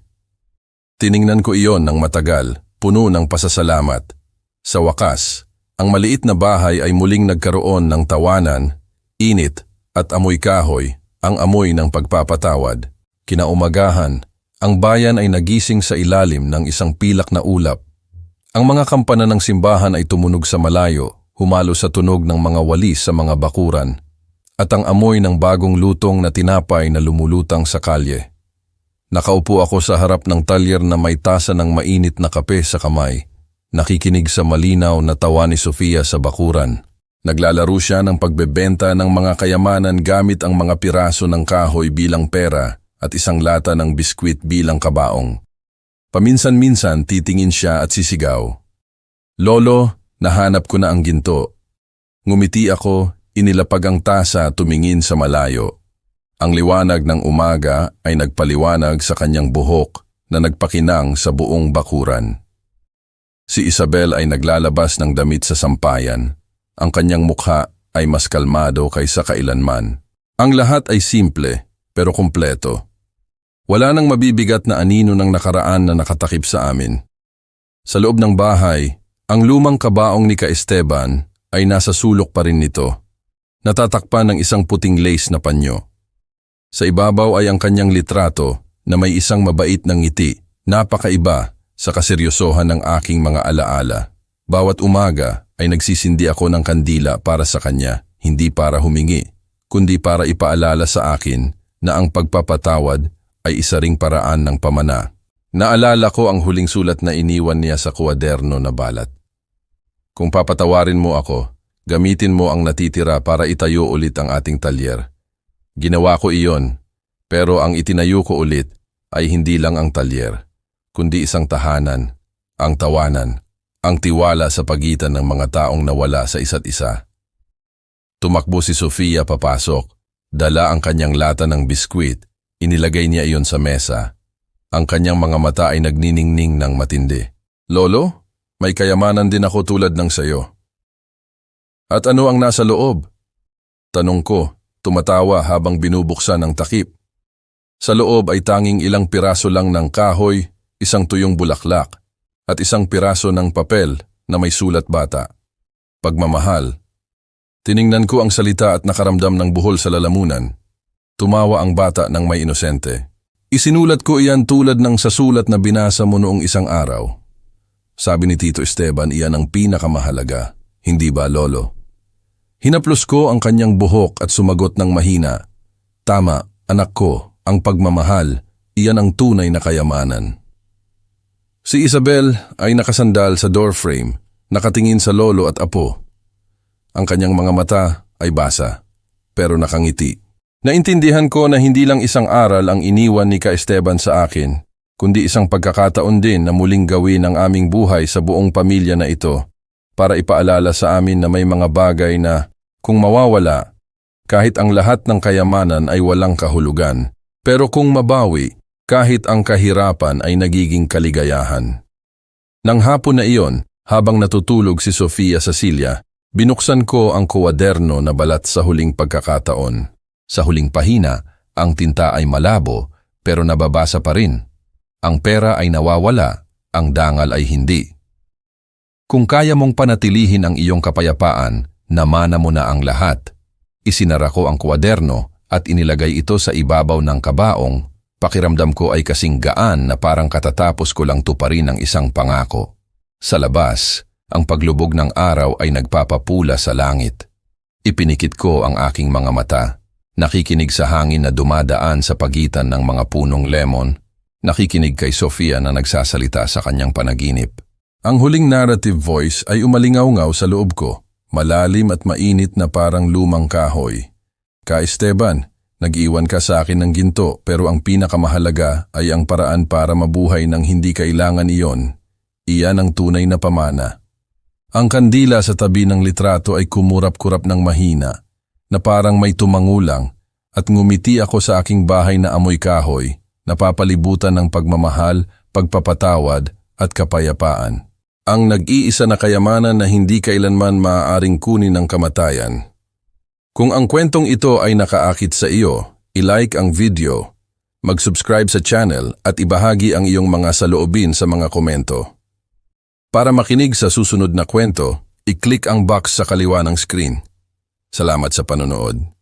Tiningnan ko iyon ng matagal, puno ng pasasalamat. Sa wakas, ang maliit na bahay ay muling nagkaroon ng tawanan, init at amoy kahoy, ang amoy ng pagpapatawad. Kinaumagahan, ang bayan ay nagising sa ilalim ng isang pilak na ulap. Ang mga kampana ng simbahan ay tumunog sa malayo, humalo sa tunog ng mga walis sa mga bakuran, at ang amoy ng bagong lutong na tinapay na lumulutang sa kalye. Nakaupo ako sa harap ng talyer na may tasa ng mainit na kape sa kamay, nakikinig sa malinaw na tawa ni Sofia sa bakuran. Naglalaro siya ng pagbebenta ng mga kayamanan gamit ang mga piraso ng kahoy bilang pera at isang lata ng biskwit bilang kabaong. Paminsan-minsan titingin siya at sisigaw, Lolo, nahanap ko na ang ginto. Ngumiti ako, inilapag ang tasa tumingin sa malayo. Ang liwanag ng umaga ay nagpaliwanag sa kanyang buhok na nagpakinang sa buong bakuran. Si Isabel ay naglalabas ng damit sa sampayan. Ang kanyang mukha ay mas kalmado kaysa kailanman. Ang lahat ay simple pero kumpleto. Wala nang mabibigat na anino ng nakaraan na nakatakip sa amin. Sa loob ng bahay, ang lumang kabaong ni Ka Esteban ay nasa sulok pa rin nito. Natatakpan ng isang puting lace na panyo. Sa ibabaw ay ang kanyang litrato na may isang mabait na ngiti, napakaiba sa kaseryosohan ng aking mga alaala. Bawat umaga ay nagsisindi ako ng kandila para sa kanya, hindi para humingi, kundi para ipaalala sa akin na ang pagpapatawad ay isa ring paraan ng pamana. Naalala ko ang huling sulat na iniwan niya sa kuwaderno na balat. Kung papatawarin mo ako, gamitin mo ang natitira para itayo ulit ang ating talyer. Ginawa ko iyon, pero ang itinayo ko ulit ay hindi lang ang talyer, kundi isang tahanan, ang tawanan, ang tiwala sa pagitan ng mga taong nawala sa isa't isa. Tumakbo si Sofia papasok, dala ang kanyang lata ng biskwit, inilagay niya iyon sa mesa. Ang kanyang mga mata ay nagniningning ng matindi. Lolo, may kayamanan din ako tulad ng sayo. At ano ang nasa loob? Tanong ko, tumatawa habang binubuksan ang takip. Sa loob ay tanging ilang piraso lang ng kahoy, isang tuyong bulaklak, at isang piraso ng papel na may sulat bata. Pagmamahal. Tiningnan ko ang salita at nakaramdam ng buhol sa lalamunan. Tumawa ang bata ng may inosente. Isinulat ko iyan tulad ng sa sulat na binasa mo noong isang araw. Sabi ni Tito Esteban, iyan ang pinakamahalaga. Hindi ba, Lolo? Hinaplos ko ang kanyang buhok at sumagot ng mahina. Tama, anak ko, ang pagmamahal, iyan ang tunay na kayamanan. Si Isabel ay nakasandal sa doorframe, nakatingin sa lolo at apo. Ang kanyang mga mata ay basa, pero nakangiti. Naintindihan ko na hindi lang isang aral ang iniwan ni Ka Esteban sa akin, kundi isang pagkakataon din na muling gawin ang aming buhay sa buong pamilya na ito, para ipaalala sa amin na may mga bagay na, kung mawawala, kahit ang lahat ng kayamanan ay walang kahulugan. Pero kung mabawi, kahit ang kahirapan ay nagiging kaligayahan. Nang hapon na iyon, habang natutulog si Sofia Cecilia, binuksan ko ang kuwaderno na balat sa huling pagkakataon. Sa huling pahina, ang tinta ay malabo pero nababasa pa rin. Ang pera ay nawawala, ang dangal ay hindi. Kung kaya mong panatilihin ang iyong kapayapaan, namana mo na ang lahat. Isinara ko ang kuwaderno at inilagay ito sa ibabaw ng kabaong. Pakiramdam ko ay kasing gaan na parang katatapos ko lang tuparin ang isang pangako. Sa labas, ang paglubog ng araw ay nagpapapula sa langit. Ipinikit ko ang aking mga mata. Nakikinig sa hangin na dumadaan sa pagitan ng mga punong lemon. Nakikinig kay Sofia na nagsasalita sa kanyang panaginip. Ang huling narrative voice ay umalingaw-ngaw sa loob ko, malalim at mainit na parang lumang kahoy. Ka Esteban, nag-iwan ka sa akin ng ginto pero ang pinakamahalaga ay ang paraan para mabuhay nang hindi kailangan iyon. Iyan ang tunay na pamana. Ang kandila sa tabi ng litrato ay kumurap-kurap ng mahina, na parang may tumangulang, at ngumiti ako sa aking bahay na amoy kahoy, napapalibutan ng pagmamahal, pagpapatawad at kapayapaan. Ang nag-iisa na kayamanan na hindi kailanman maaaring kunin ng kamatayan. Kung ang kwentong ito ay nakaakit sa iyo, i-like ang video, mag-subscribe sa channel at ibahagi ang iyong mga saloobin sa mga komento. Para makinig sa susunod na kwento, i-click ang box sa kaliwa ng screen. Salamat sa panonood.